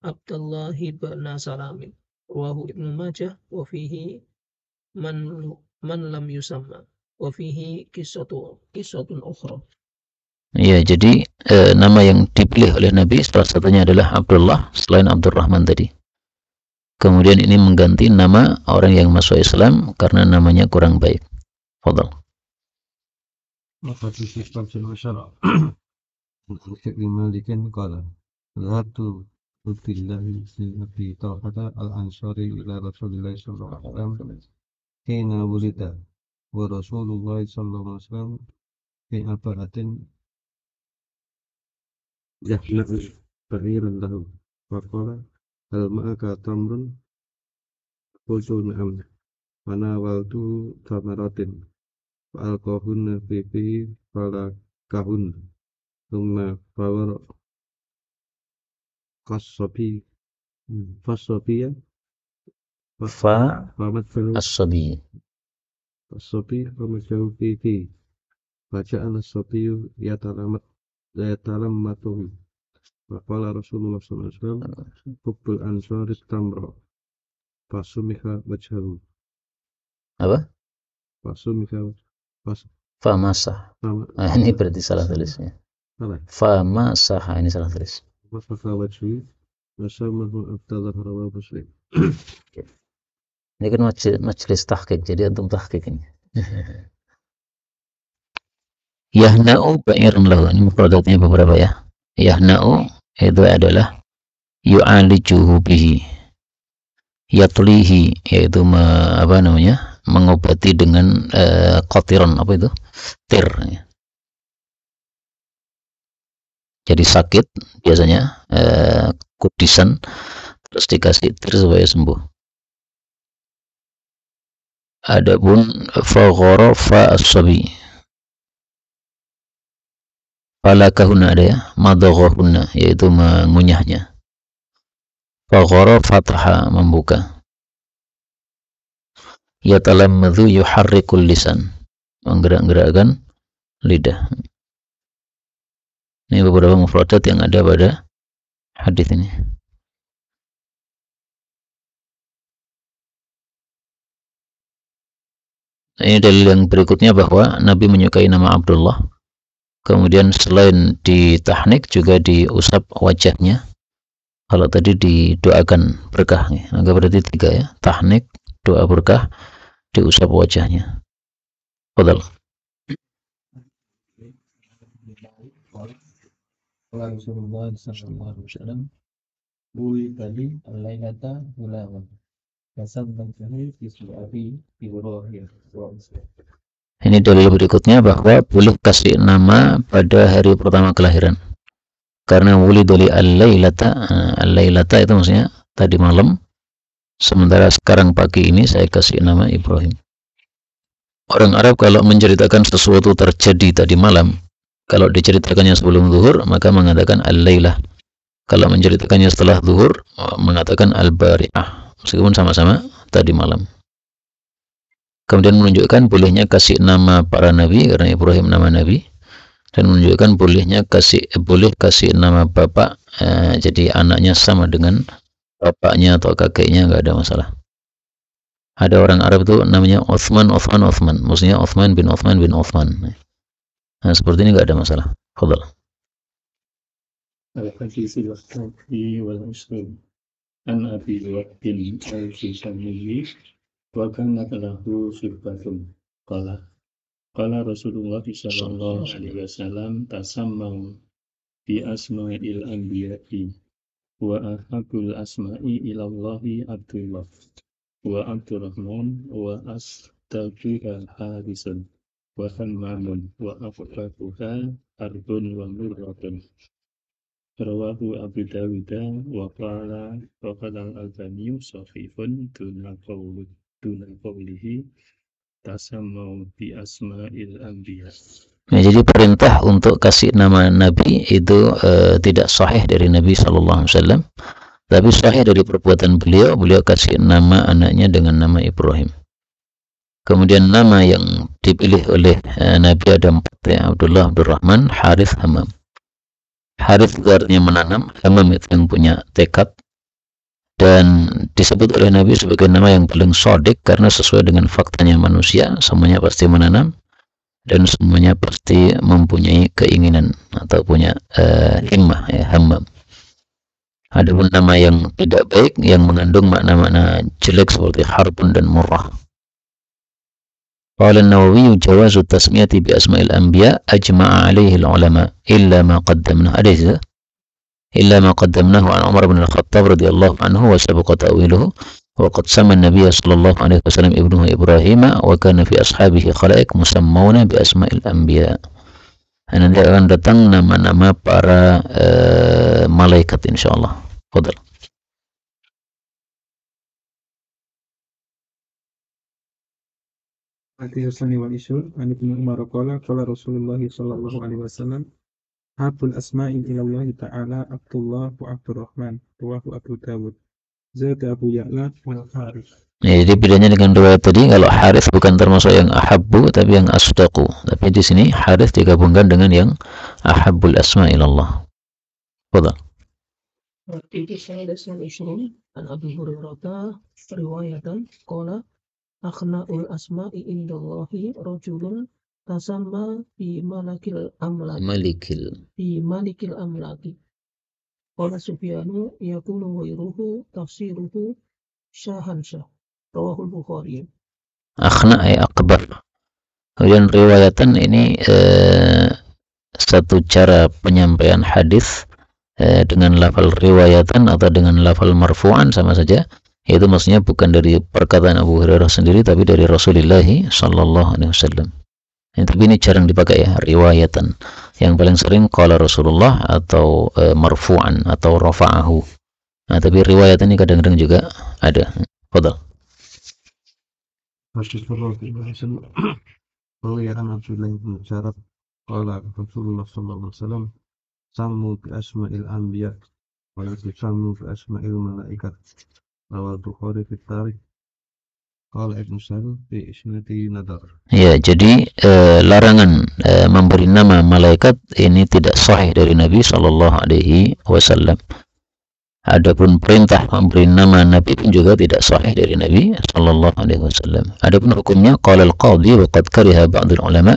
Abdullah bin Salamin rawahu Ibnu Majah wa fihi man lam yusamma wa fihi qissatun ukhra. Ya, jadi nama yang dipilih oleh Nabi salah satunya adalah Abdullah selain Abdurrahman tadi. Kemudian ini mengganti nama orang yang masuk Islam karena namanya kurang baik. Fadal. Maka disebutkan masyarakat. Syekh Malikin qala Ratu Ubillahi Nabi Talhata al-Ansari ila Rasulillah sallallahu alaihi wasallam hina wulida wa Rasulullah sallallahu alaihi wasallam fi abahatin yahna bariran lahu wa qala hal ma'aka tamrun qultu na'am wa nawaltu tamaratin fa alqahunna fi falakahunna thumma fawar Kasopi Fasopiya As-Sabi. Kasopi Famasyahu Fifi Bacaan As-Sopiyu Yatalammatuhu Waqala Rasulullah SAW Hubbul Ansarit Tamro Fasumiha Wajhahu. Apa? Fasumiha Famasah. Ini berarti salah tulisnya. Famasah, ini salah tulis. Maka wajhi Nasamahu Abdallah Rawa Muslim. Ini kan majelis tahqiq, jadi antum tahqiq ini. Yahna'u ba'irun lahu. Ini mufradatnya beberapa ya. Yahna'u itu adalah yu'alijuhu bihi, yatlihi, yaitu mengobati dengan qatiran, apa itu? Tir ya. Jadi sakit biasanya kudisan, terus dikasih tir supaya sembuh. Adapun faghara fa as-sabi falakahunna ada ya, madaghahunna yaitu mengunyahnya. Faghara fataha membuka. Yatalammadhu yuharrikul lisan, menggerak-gerakkan lidah. Ini beberapa mufradat yang ada pada hadis ini. Ini dalil yang berikutnya bahwa Nabi menyukai nama Abdullah. Kemudian selain ditahnik juga diusap wajahnya. Kalau tadi didoakan berkah, maka berarti 3 ya. Tahnik, doa berkah, diusap wajahnya. Fadal. Rasulullah sallallahu alaihi wasallam buli tadi al-lailata gulaman kasabbahu fi su'abi Ibrahim. Ini dalil berikutnya bahwa boleh kasih nama pada hari pertama kelahiran. Karena wulidoli al-lailata itu maksudnya tadi malam, sementara sekarang pagi ini saya kasih nama Ibrahim. Orang Arab kalau menceritakan sesuatu terjadi tadi malam, kalau diceritakannya sebelum zuhur, maka mengatakan al-lailah. Kalau menceritakannya setelah zuhur, mengatakan al-bari'ah. Meskipun sama-sama tadi malam. Kemudian menunjukkan bolehnya kasih nama para nabi, karena Ibrahim nama nabi. Dan menunjukkan boleh kasih nama bapak, jadi anaknya sama dengan bapaknya atau kakeknya, nggak ada masalah. Ada orang Arab itu namanya Uthman. Maksudnya Uthman bin Uthman. Nah, seperti ini nggak ada masalah. Fadal. Al-Hadits Al-Muslim an Abi Waqtin al-Susamiyi wa kanat lahu khibbatun qala Rasulullah sallallahu alaihi wasallam tasammau bi asma'il anbiya'i wa ahabul asma'i ilallahi Abdullah wa Abdurrahman wa astaghfiruha harisun wa hammamun wa afrahuha arbun wa murratun rawahu Abu Dawud wa qala al-Albani sahihun duna qawlihi tasammau bi asma'il anbiya. Ya, jadi perintah untuk kasih nama Nabi itu tidak sahih dari Nabi SAW, tapi sahih dari perbuatan beliau. Beliau kasih nama anaknya dengan nama Ibrahim. Kemudian nama yang dipilih oleh Nabi ada 4 ya: Abdullah, Abdurrahman, Harith, Hammam. Harith itu artinya menanam, Hammam itu yang punya tekad, dan disebut oleh Nabi sebagai nama yang paling sodik karena sesuai dengan faktanya manusia, semuanya pasti menanam dan semuanya pasti mempunyai keinginan atau punya himmah ya, Hammam. Adapun nama yang tidak baik yang mengandung makna-makna jelek seperti harbun dan murrah. Qala an-Nawawi jawazu tasmiyati bi asma'il anbiya ajma'a 'alaihi al-ulama illa ma qaddamnahu alaysa illa ma qaddamnahu an Umar bin Al-Khattab radhiyallahu anhu wa sabaqa ta'wiluhu wa qad sama an-nabiy sallallahu alaihi wasallam ibnuhu Ibrahim wa kana fi ashabihi khalaiq musammawna bi asma'il anbiya. Nanti akan datang nama-nama para malaikat insyaallah. Fadhal. Al-Tirsani wal Isyur an Ibnu Umar qala Rasulullah sallallahu alaihi wasallam habul asma'i ila Allah ta'ala Abdullah wa Abdurrahman rawahu Abu Dawud zada Abu Ya'la wal Harith. Ya, jadi bedanya dengan riwayat tadi, kalau Harith bukan termasuk yang ahabbu tapi yang asdaqu. Tapi di sini Harith digabungkan dengan yang ahabbul asma ilallah. Fadhal. Berarti Sayyidina Ishrun an Abi Hurairah riwayatan qala akhna'ul asma'i indallahi rajulun tasamma bi malikil amlaki qala Sufyanu yakunu ghairuhu tafsiruhu syahansyah rawahul Bukhari. Akhna ay akbar. Kemudian riwayatan ini satu cara penyampaian hadis dengan lafal riwayatan atau dengan lafal marfu'an sama saja. Itu maksudnya bukan dari perkataan Abu Hurairah sendiri tapi dari Rasulullah sallallahu alaihi wasallam. Tapi ini jarang dipakai ya, riwayatan. Yang paling sering qala Rasulullah atau marfu'an atau rafa'ahu. Nah, tapi riwayat ini kadang-kadang juga ada. Fadhal. Rasulullah bin Syarab qala Rasulullah sallallahu alaihi wasallam sammu bi asma'il anbiya wa la tusammu bi asma'il malaikat. Rawal Bukhari fi tarikh qala Ibnu Sa'd fi isnati nadar. Ya, jadi larangan memberi nama malaikat ini tidak sahih dari Nabi sallallahu alaihi wasallam. Adapun perintah memberi nama Nabi pun juga tidak sahih dari Nabi sallallahu alaihi wasallam. Adapun hukumnya qala al-qadhi wa qad kariha ba'd al-ulama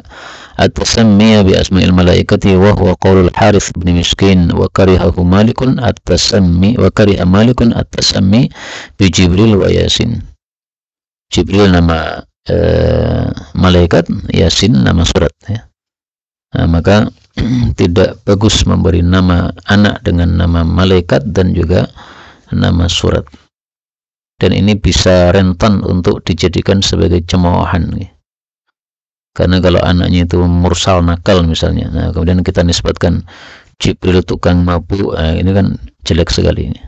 at-tasammiya bi asma'il malaikati wa huwa qaulul Harith bin Miskin wa karihahu Malikun at-tasammi wa kariha Malikun at-tasammi bi Jibril wa Yasin. Jibril nama malaikat, Yasin nama surat ya. Nah, maka tidak bagus memberi nama anak dengan nama malaikat dan juga nama surat. Dan ini bisa rentan untuk dijadikan sebagai cemoohan ya. Karena kalau anaknya itu mursal nakal misalnya, nah kemudian kita nisbatkan Jibril tukang mabuk, ini kan jelek sekali ini.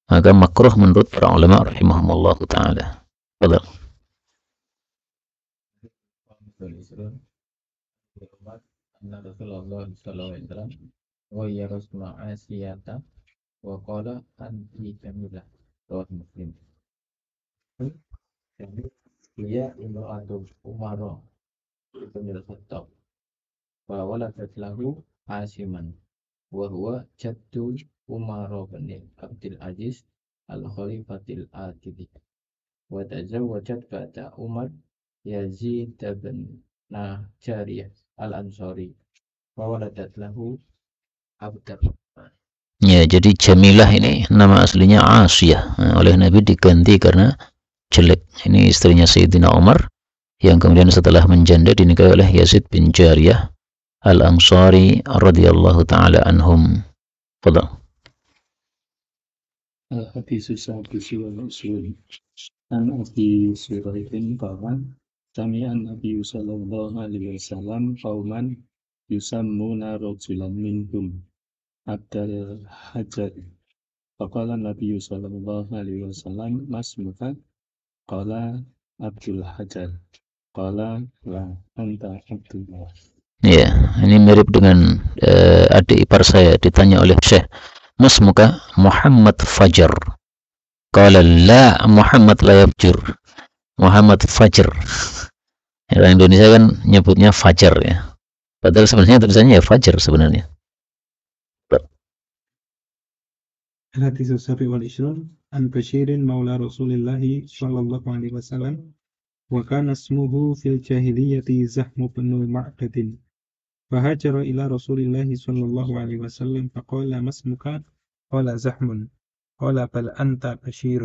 Maka makruh menurut para ulama rahimahumullah ta'ala. Padahal Rasulullah sallallahu alaihi wasallam wa yarasma asiyata wa qala anti jamilah rawah Muslim. Jadi dia imra'atu Umar ibn al-Khattab wa waladat lahu Hasiman wa huwa jaddu Umar bin Abdul Aziz al-Khalifatil Atidi wa tazawwajat ba'da Umar Yazid bin Jariyah al-Ansari wa waladat lahu Abdurrahman Ya, jadi Jamilah ini nama aslinya Asiyah. Oleh Nabi diganti karena jelek. Ini istrinya Sayyidina Umar yang kemudian setelah menjanda dinikahi oleh Yazid bin Jariyah Al-Ansari radhiyallahu taala anhum. Fadhal. Al-Hadithu Sahabisi wal Usul An Abi Suraihin qala Sami'an Nabi sallallahu alaihi wasallam qauman yusammuna rajulan minhum Abdul Hajar. Faqala Nabi sallallahu alaihi wasallam masmuka qala Abdul Hajar. Qala la anta Abdullah. Ya, ini mirip dengan adik ipar saya ditanya oleh Syekh, masmuka? Muhammad Fajar. Qala la Muhammad la yafjur. Muhammad Fajar. Orang Indonesia kan nyebutnya Fajar ya. Padahal sebenarnya tulisannya ya Fajar sebenarnya. الحديث السابع والعشرون عن بشير مولى رسول الله صلى الله عليه وسلم وكان اسمه في الجاهلية زحم بن معبد فهاجر إلى رسول الله صلى الله عليه وسلم فقال ما اسمك؟ قال زحم قال بل أنت بشير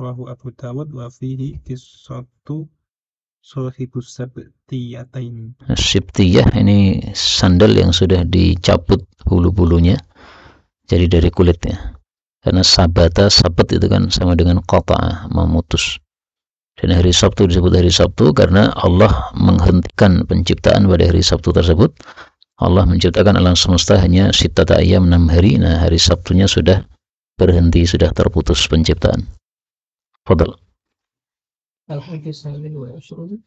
رواه أبو داود وفيه قصة صاحب السبتيتين. Sibtiyah ini sandal yang sudah dicabut bulu-bulunya jadi dari kulitnya. Karena sabat itu kan sama dengan qata, memutus. Dan hari Sabtu disebut hari Sabtu karena Allah menghentikan penciptaan pada hari Sabtu tersebut. Allah menciptakan alam semesta hanya sittata ayyam 6 hari. Nah, hari Sabtunya sudah berhenti, sudah terputus penciptaan. Fadal. Al-Hadis Al-20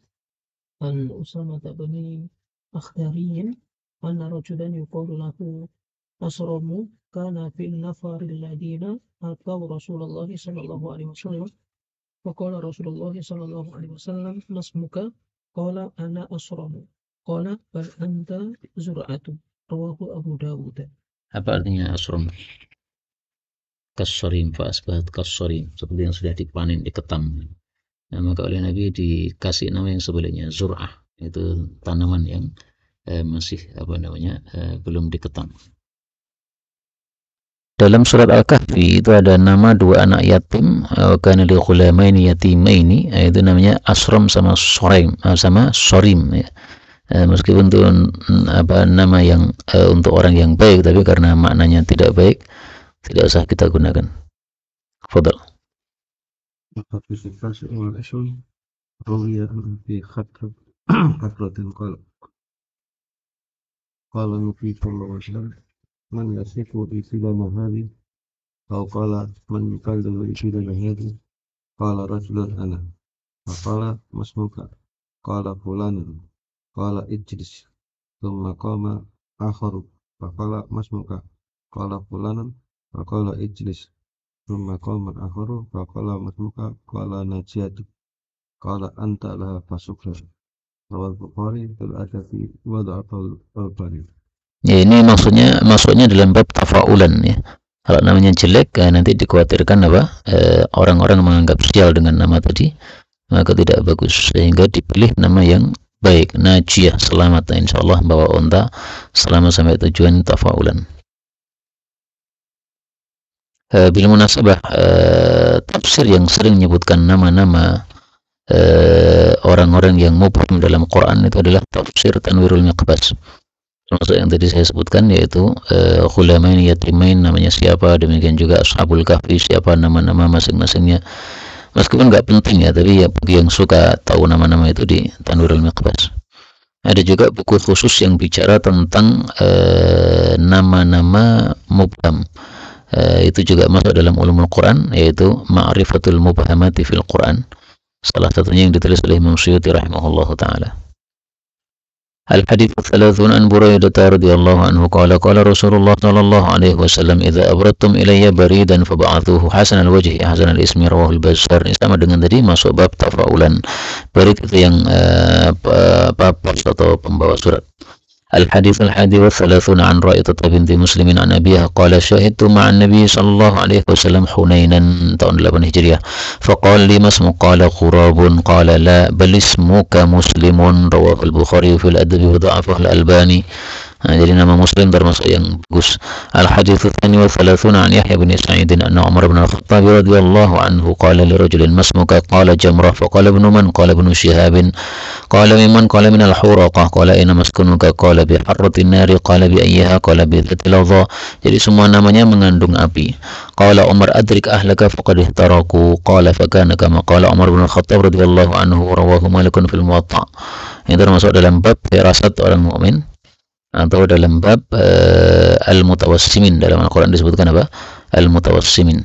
An Usama bin Akhdari anna rajulan yuqalu lahu Asramu kana fil nafaril ladina atau Rasulullah sallallahu alaihi wasallam. Faqala Rasulullah sallallahu alaihi wasallam masmuka? Qala ana Asramu. Qala bal anta Zur'atu. Rawahu Abu Dawud. Apa artinya asram? Kassarim fa asbahat kassarim, seperti yang sudah dipanen, diketam. Nah, maka oleh Nabi dikasih nama yang sebenarnya Zur'ah, itu tanaman yang masih belum diketam. Dalam surat Al-Kahfi itu ada nama dua anak yatim, kana li ghulamaini yatimaini, itu namanya Asram sama Sorim, ya. Meskipun itu nama yang untuk orang yang baik, tapi karena maknanya tidak baik, tidak usah kita gunakan. Fadal. Qala Nabi sallallahu alaihi wasallam man yasifu bi silama hadhi aw qala man yukallimu bi silama hadhi qala rajulun ana qala masmuka qala fulan qala ijlis thumma qama akharu qala masmuka qala fulan qala ijlis thumma qama akharu qala masmuka qala najiyatu qala anta laha fasukra. Rawal Bukhari al-Adabi wa Da'afal al-Bari. Ya, ini masuknya dalam bab tafaulan ya. Kalau namanya jelek nanti dikhawatirkan orang-orang menganggap sial dengan nama tadi, maka tidak bagus, sehingga dipilih nama yang baik. Najiyah, selamat, insyaallah bawa unta selamat sampai tujuan, tafaulan. Bil munasabah, tafsir yang sering menyebutkan nama-nama orang-orang yang mubham dalam Quran itu adalah tafsir Tanwirul Miqbas. Termasuk yang tadi saya sebutkan, yaitu Khulamain Yatimain namanya siapa, demikian juga Ashabul Kahfi siapa nama-nama masing-masingnya. Meskipun nggak penting ya, tapi ya bagi yang suka tahu nama-nama itu di Tanwirul Miqbas. Ada juga buku khusus yang bicara tentang nama-nama mubham. Itu juga masuk dalam ulumul Quran, yaitu Ma'rifatul Mubhamati fil Quran. Salah satunya yang ditulis oleh Imam Suyuti rahimahullahu ta'ala. Al-Hadits Al-30 an Buraidah radhiyallahu anhu qala qala Rasulullah sallallahu alaihi wasallam idza abradtum ilayya baridan fab'athuhu hasan al-wajhi hasan al-ismi rawahu al-Bazzar. Sama dengan tadi masuk bab tafaulan. Barid itu yang papas atau pembawa surat. Al-Hadits Al-31 an Ra'idah binti Muslimin an Abiha qala syahidtu ma'an Nabi sallallahu alaihi wasallam Hunainan tahun 8 Hijriah. Faqala li masmu qala Qurabun qala la bal ismuka Muslimun rawahu al-Bukhari fil Adab wa dha'afahu al-Albani. jadi nama Muslim termasuk yang bagus. Al-hadits tsani wa 30 an Yahya bin Sa'id anna Umar bin Al-Khattab radhiyallahu anhu qala li rajulin masmuka qala Jamrah fa qala ibn man qala ibn Shihab qala mimman qala min al-Huraqah qala aina maskunuka qala bi harratin nari qala bi ayyiha qala bi dhatil adha. Jadi semua namanya mengandung api. Qala Umar adrik ahlaka faqad ihtaraku qala fa kana kama qala Umar bin Al-Khattab radhiyallahu anhu rawahu Malikun fil Muwatta. Ini termasuk dalam bab firasat orang mukmin atau dalam bab al-mutawassimin. Dalam Al-Quran disebutkan apa? Al-mutawassimin.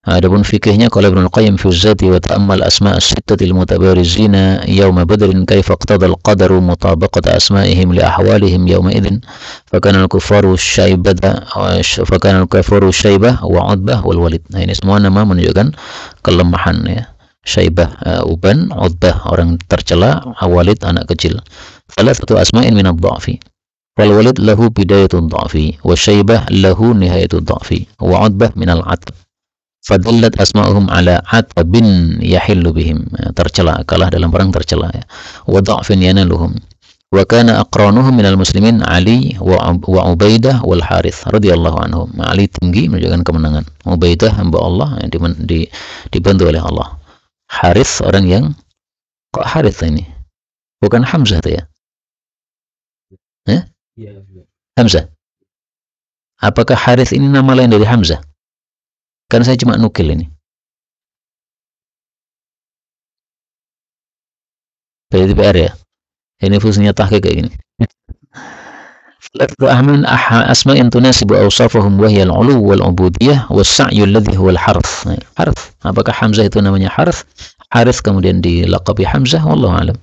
Adapun fikihnya qala Ibnu Al-Qayyim fi Zati wa ta'ammal asma' as-sittati al-mutabarizina yawma badrin kayfa iqtada al-qadaru mutabaqata asma'ihim li ahwalihim yawma idzin fakana al-kuffaru syaibah wa Utbah wal Walid. Nah, ini semua nama menunjukkan kelemahan ya. Syaibah Uban, Utbah orang tercela, Walid anak kecil. Salah satu asma'in min ad-dha'fi. Wal Walid lahu bidayatun dha'fi wa Syaibah lahu nihayatun dha'fi wa Utbah min al-'atb. Fadallat asma'uhum ala 'atbin yahillu bihim, tercela, kalah dalam perang tercela ya. Wa dha'fin yanaluhum. Wa kana aqranuhum minal muslimin Ali wa Ubaidah wal Harith radhiyallahu anhum. Ali tinggi menunjukkan kemenangan. Ubaidah hamba Allah yang dibantu oleh Allah. Harith orang yang kok Harith ini? Bukan Hamzah tuh ya? Hamzah. Apakah Harith ini nama lain dari Hamzah? Kan saya cuma nukil ini. Dari PR ya. Ini fungsinya tahqiq kayak gini. Ahman asma'in tunasibu awsafahum wa hiya al-'ulu wal 'ubudiyah was-sa'yu alladhi huwa al-harth. Harth. Apakah Hamzah itu namanya Harth? Harith kemudian dilaqabi Hamzah, wallahu a'lam.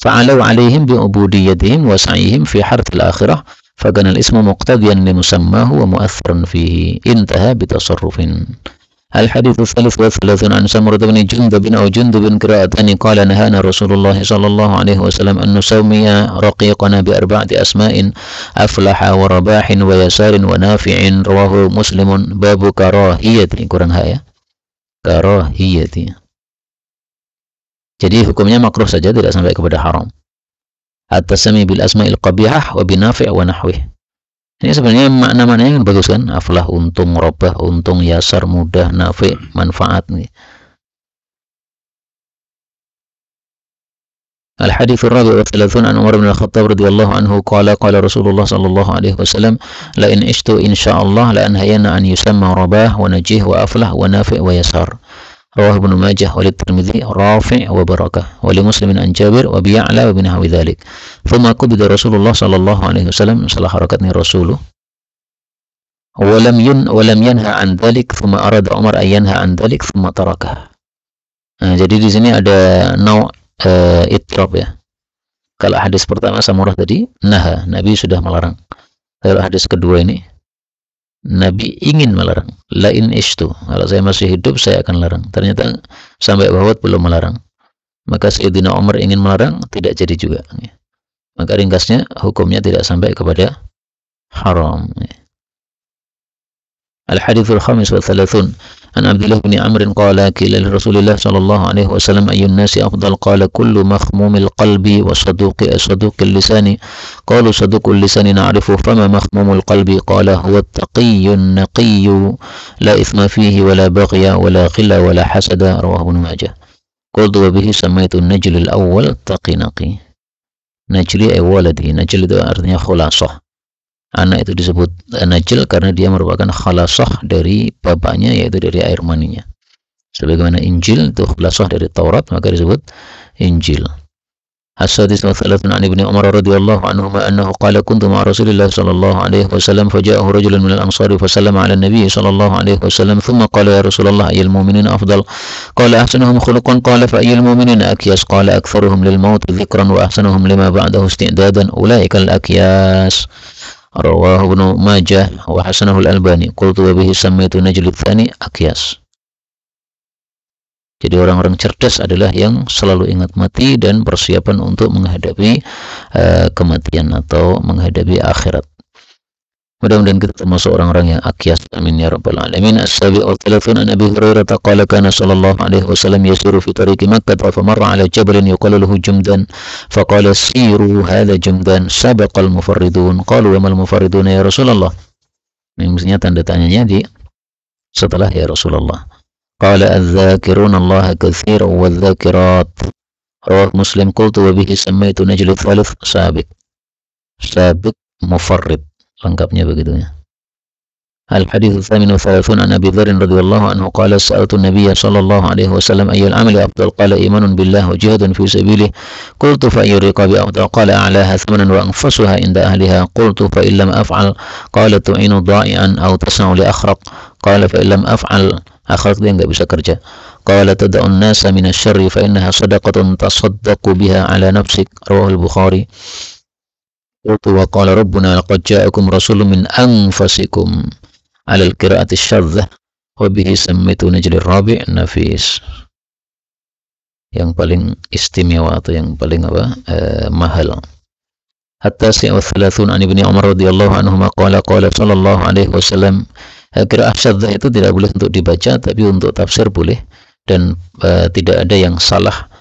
Fa'alau 'alaihim bi 'ubudiyatihim wa sa'yihim fi harth al-akhirah فكان الاسم مقتضيا لمسماه ومؤثرا فيه انتهى بتصرف. الحديث الثالث والثلاثون عن سمرة بن جندب أو جندب قراءتان قال نهانا رسول الله صلى الله عليه وسلم أن نسمي رقيقنا بأربعة أسماء أفلح ورباح ويسار ونافع رواه مسلم باب كراهية kurang ya karahiyati. Jadi hukumnya makruh saja, tidak sampai kepada haram. At-tasami bil asma'il qabihah wa binafi' wa nahwih. Ini sebenarnya makna-maknanya yang bagus kan? Aflah, untung, robah, untung, yasar, mudah, nafi', manfaat nih. Al-hadits ar-rabi' wa 30 an Umar bin Al-Khattab radhiyallahu anhu qala qala Rasulullah sallallahu alaihi wasallam la in ishtu insyaallah la anhayana an yusamma rabah wa najih wa aflah wa nafi' wa yasar. رواه ابن ماجه وللترمذي رافع وبركة ولمسلم عن جابر وبيعلى وبنحو ذلك. ثم قبض رسول الله صلى الله عليه وسلم setelah harakatnya Rasul ولم ينهى عن ذلك ثم أراد عمر أن ينهى عن ذلك ثم تركه. Jadi di sini ada itrab ya. Kalau hadis pertama Samurah tadi naha, Nabi sudah melarang. Kalau hadis kedua ini Nabi ingin melarang. Lain ishtu, kalau saya masih hidup saya akan larang. Ternyata sampai wafat belum melarang. Maka Sayyidina Umar ingin melarang, tidak jadi juga. Maka ringkasnya hukumnya tidak sampai kepada haram. Al-hadits al-khamis wa 30 an Abdullah bin Amr qala qila li Rasulillah sallallahu alaihi wasallam ayyun nasi afdal qala kullu makhmumil qalbi wa saduqil lisani qalu saduqul lisani na'rifu fama makhmumul qalbi qala huwa at-taqiyyun naqiyyu la ithma fihi wa la baghya wa la khilla wa la hasada rawahu Ibnu Majah. Qultu wa bihi samaitu an-najl al-awwal taqi naqi. Najli ay waladi, najl itu artinya khulasah. Anak itu disebut najl karena dia merupakan khalasah dari bapaknya, yaitu dari air maninya. Sebagaimana Injil itu khalasah dari Taurat, maka disebut Injil. As-sadis wa 30 an Ibnu Umar radhiyallahu anhuma annahu qala kuntu ma'a Rasulillah sallallahu alaihi wasallam faja'ahu rajulun min al-ansar fa sallama 'ala an-nabi sallallahu alaihi wasallam thumma qala ya Rasulullah ayyul mu'minina afdal qala ahsanuhum khuluqan qala fa ayyul mu'minina akyas qala aktharuhum lil maut dhikran wa ahsanuhum lima ba'dahu isti'dadan ulaika al-akyas. Rawahu Ibnu Majah wa hasanahu al-Albani. Qultu wa bihi samaitu najl tsani akyas. Jadi orang-orang cerdas adalah yang selalu ingat mati dan persiapan untuk menghadapi kematian atau menghadapi akhirat. Mudah-mudahan kita termasuk orang-orang yang akyas. Amin ya rabbal alamin. As-sabi'u thalathun an Abi Hurairah qala kana sallallahu alaihi wasallam yasiru fi tariqi Makkah fa marra ala jabalin yuqalu lahu Jumdan faqala siru hadha Jumdan sabaqal mufarridun qalu wa mal mufarridun ya Rasulullah. Ini mestinya tanda tanyanya di setelah ya Rasulullah. Qala adz-dzakiruna Allah katsiran wadz-dzakirat. Rawah Muslim qultu wa bihi samaitu najli thalith sabiq. Sabiq mufarrid. Lengkapnya begitu ya. Al-hadits ats-tsamin wa thalathun an Abi Dzar radhiyallahu anhu qala sa'altu an-nabiy sallallahu alaihi wasallam ayyul amali afdal qala imanun billah wa jihadun fi sabilihi qultu fa ayyur riqabi afdal qala a'laha thamanan wa anfasuha inda ahliha qultu fa illam af'al qala tu'inu dha'ian aw tasna'u li akhraq qala fa illam af'al akhraq dia enggak bisa kerja qala tad'u an-nasa min asy-syarri fa innaha shadaqatun tasaddaqu biha ala nafsik rawahu al-Bukhari. Qultu wa qala rabbuna laqad ja'akum rasulun min anfasikum ala al-qira'ati syadzah wa bihi sammitu najli rabi' nafis. Yang paling istimewa atau yang paling mahal. Hatta si'u thalathun an Ibni Umar radhiyallahu anhuma qala sallallahu alaihi wasallam qira'ah syadzah itu tidak boleh untuk dibaca tapi untuk tafsir boleh dan tidak ada yang salah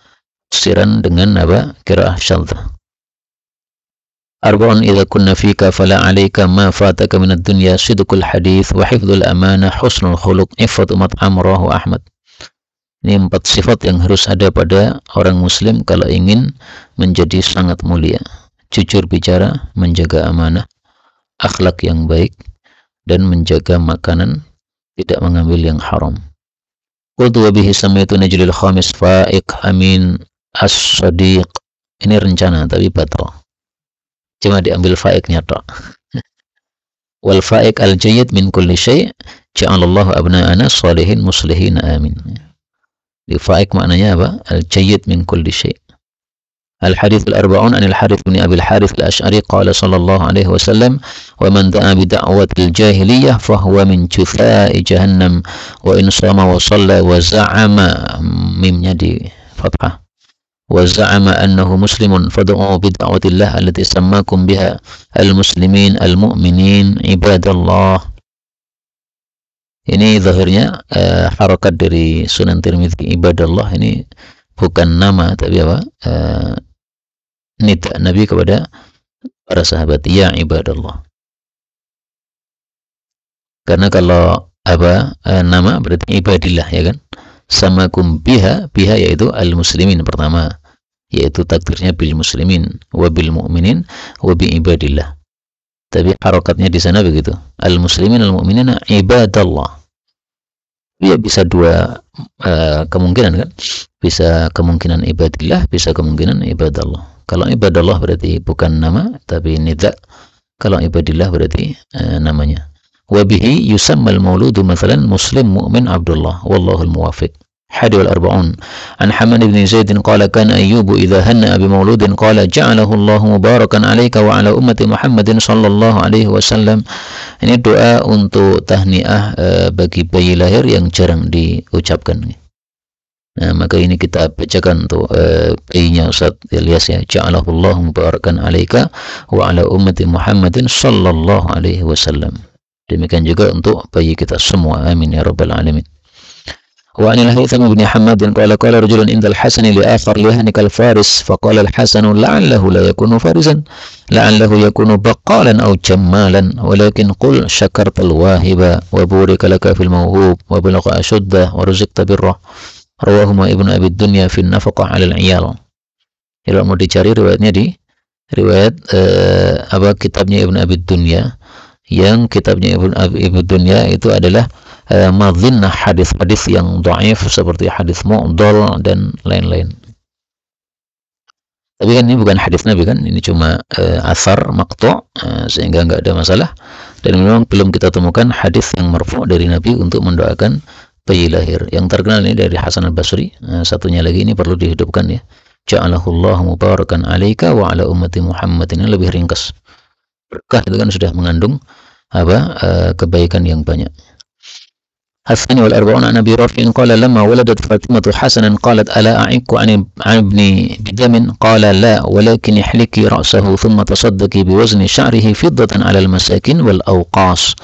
tafsiran dengan qira'ah syadzah. Arba'un idza kunna fika fala 'alaika ma fataka min ad-dunya sidqul hadits wa hifdzul amanah husnul khuluq iffatu mat'am rawahu Ahmad. Ini 4 sifat yang harus ada pada orang muslim kalau ingin menjadi sangat mulia. Jujur bicara, menjaga amanah, akhlak yang baik dan menjaga makanan, tidak mengambil yang haram. Qultu wa bihi samaitu najlil khamis fa'iq amin as-sadiq. Ini rencana tapi batal. Cuma diambil fa'iqnya tok. Wal fa'iq al-jayyid min kulli syai' ja'alallahu abna'ana shalihin muslihin amin. Di fa'iq maknanya apa? Al-jayyid min kulli syai'. Al-hadits al-arba'un an al-Harits bin Abi al-Harits al-Asy'ari qala sallallahu alaihi wasallam wa man da'a bi da'watil jahiliyah fa huwa min jufaa'i jahannam wa in shama wa shalla wa za'ama mimnya di fathah وزعم أنه مسلم فدعوا بدعوة الله التي سماكم بها المسلمين المؤمنين عباد الله. Ini zahirnya harakat dari Sunan Tirmidzi ibadallah ini bukan nama tapi nida Nabi kepada para sahabat ya ibadallah. Karena kalau nama berarti ibadillah ya kan. Samakum biha yaitu al-muslimin pertama yaitu takdirnya bil muslimin wa bil mu'minin wa bi ibadillah. Tapi harakatnya di sana begitu. Al-muslimin al-mu'minina ibadallah. Ya bisa dua kemungkinan kan. Bisa kemungkinan ibadillah, bisa kemungkinan ibadallah. Kalau ibadallah berarti bukan nama tapi nida. Kalau ibadillah berarti namanya. Wabihi yusammal mauludu mathalan muslim mu'min abdullah wallahul muwafiq. Hadi wal arba'un an Hamad bin Zaid qala kana Ayyub idza hanna bi mauludin qala ja'alahu Allah mubarakan alayka wa ala ummati Muhammadin sallallahu alaihi wasallam. Ini doa untuk tahniah bagi bayi lahir yang jarang diucapkan. Nah, maka ini kita bacakan untuk bayinya Ustaz Ilyas ya. Ja'alahu Allah mubarakan alayka wa ala ummati Muhammadin sallallahu alaihi wasallam. Demikian juga untuk bayi kita semua. Amin ya rabbal alamin. Wa anil Haytham bin Hammad qala qala rajulun indal Hasan li akhar yahnika al-faris faqala al-Hasan la'allahu la yakunu farisan la'allahu yakunu baqalan aw jammalan walakin qul syakarta al-wahiba wa burika laka fil mawhub wa balagha ashudda wa ruzqta birrah. Rawahuma Ibnu Abi Dunya fi an-nafaqah 'ala al-'iyal. Kalau mau dicari riwayatnya di riwayat kitabnya Ibnu Abi Dunya. Yang kitabnya Ibnu Dunya itu adalah madhinnah hadis-hadis yang dhaif seperti hadis mu'dhal dan lain-lain. Tapi kan ini bukan hadis Nabi kan, ini cuma asar maqtu' sehingga enggak ada masalah dan memang belum kita temukan hadis yang marfu' dari Nabi untuk mendoakan bayi lahir. Yang terkenal ini dari Hasan al-Basri, satunya lagi ini perlu dihidupkan ya. Ja'alahullahu mubarakan alaika wa ala ummati Muhammadin, lebih ringkas. Berkah itu kan sudah mengandung kebaikan yang banyak. الثاني والأربعون عن أبي رافع قال لما ولدت فاطمة حسنا قالت ألا أعك عن ابني بدم قال لا ولكن احلكي رأسه ثم تصدقي بوزن شعره فضة على المساكين والأوقاص.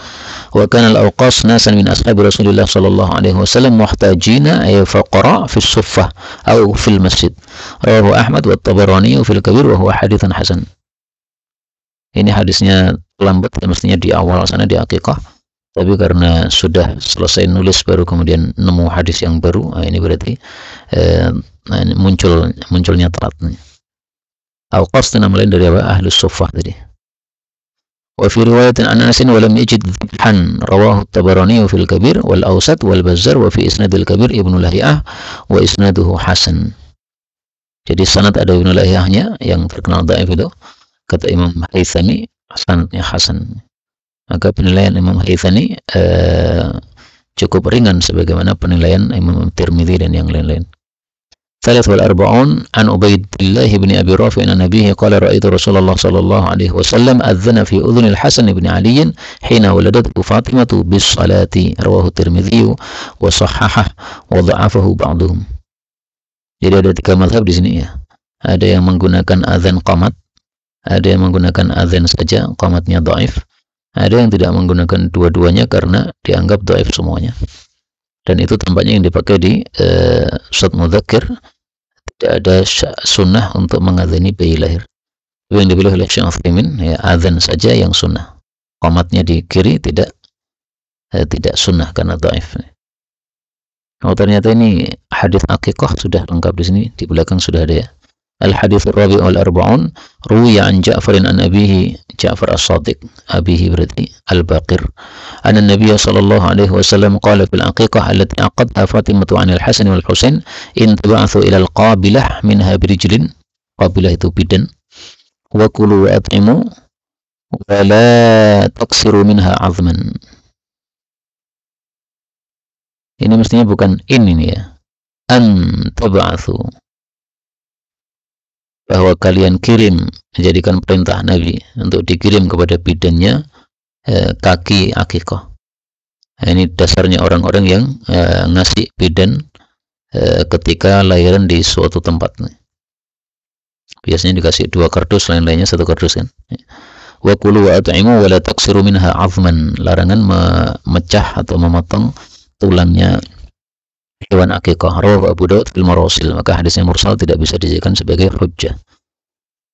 وكان الأوقاص ناسا من أصحاب رسول الله صلى الله عليه وسلم محتاجين أي فقراء في الصفة أو في المسجد. رواه أحمد والطبراني في الكبير وهو حديث حسن. Ini hadisnya lambat, mestinya di awal sana di Aqiqah, tapi karena sudah selesai nulis baru kemudian nemu hadis yang baru, ini berarti munculnya telat. Awqas itu nama lain dari apa? Ahlus Suffah tadi. Wa fi riwayatin an Anas wa lam yajid dhibhan rawahu at-Tabarani fil Kabir wal Awsat wal Bazzar wa fi isnad al-Kabir Ibnu Lahiyah wa isnaduhu hasan. Jadi sanad ada Ibnu Lahiyahnya yang terkenal dhaif itu. Kata Imam Haythami sanadnya hasan. Maka penilaian Imam Haythami cukup ringan sebagaimana penilaian Imam Tirmidzi dan yang lain-lain. Tsalits wal arba'un an Ubaidillah bin Abi Rafi' an nabihi qala ra'aitu Rasulullah sallallahu alaihi wasallam adzana fi udhun al-Hasan bin Ali hina waladathu Fatimah bis salati rawahu Tirmidzi wa sahhahahu wa dha'afahu ba'dhum. Jadi ada 3 mazhab di sini ya. Ada yang menggunakan azan qamat, ada yang menggunakan azan saja, qamatnya dhaif. Ada yang tidak menggunakan dua-duanya karena dianggap dhaif semuanya. Dan itu tampaknya yang dipakai di Ustadz Mudzakir, tidak ada sunnah untuk mengadzani bayi lahir. Yang dipilih oleh Syekh Utsaimin ya azan saja yang sunnah. Qamatnya di kiri tidak sunnah karena dhaif. Oh ternyata ini hadis Aqiqah sudah lengkap di sini, di belakang sudah ada ya. Al-hadits ar-rabi' wal arba'un ruwiya an Ja'far an abihi Ja'far as-Shadiq abihi berarti al-Baqir anna Nabiy sallallahu alaihi wasallam qala fil aqiqah allati aqadha Fatimah 'an al-Hasan wal Husain in tab'athu ila al-qabilah minha birijlin. Qabilah itu bidan. Wa kulu wa at'imu wa la taqsiru minha 'azman. Ini mestinya bukan ini ya. An tab'athu, bahwa kalian kirim, menjadikan perintah Nabi untuk dikirim kepada bidannya kaki akikah. Ini dasarnya orang-orang yang ngasih bidan ketika lahiran di suatu tempat. Biasanya dikasih 2 kardus, lain-lainnya 1 kardus kan. Wa kulu wa at'imu wa la taqsiru minha 'azman, larangan memecah atau memotong tulangnya hewan akikah. Rawahu Abu Daud fil Marasil, maka hadisnya mursal tidak bisa dijadikan sebagai hujjah.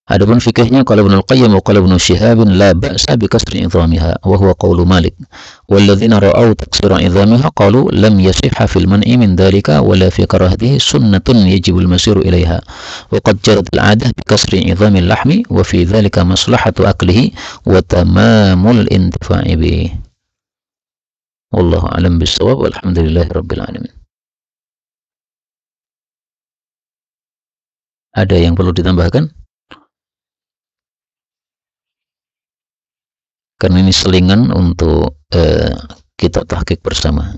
Adapun fikihnya qala Ibnu Al-Qayyim wa qala Ibnu Syihab la ba'sa bi kasri 'idhamiha wa huwa qawlu Malik walladzina ra'aw taksira 'idhamiha qalu lam yasihha fil man'i min dhalika wa la fi karahatihi sunnatun yajibu al-masiru ilayha wa qad jarat al-'adah bi kasri 'idhami al-lahmi wa fi dhalika maslahatu aklihi wa tamamul intifa'i bihi. Wallahu a'lam bis-shawab walhamdulillahi rabbil alamin. Ada yang perlu ditambahkan? Karena ini selingan untuk kita tahqiq bersama.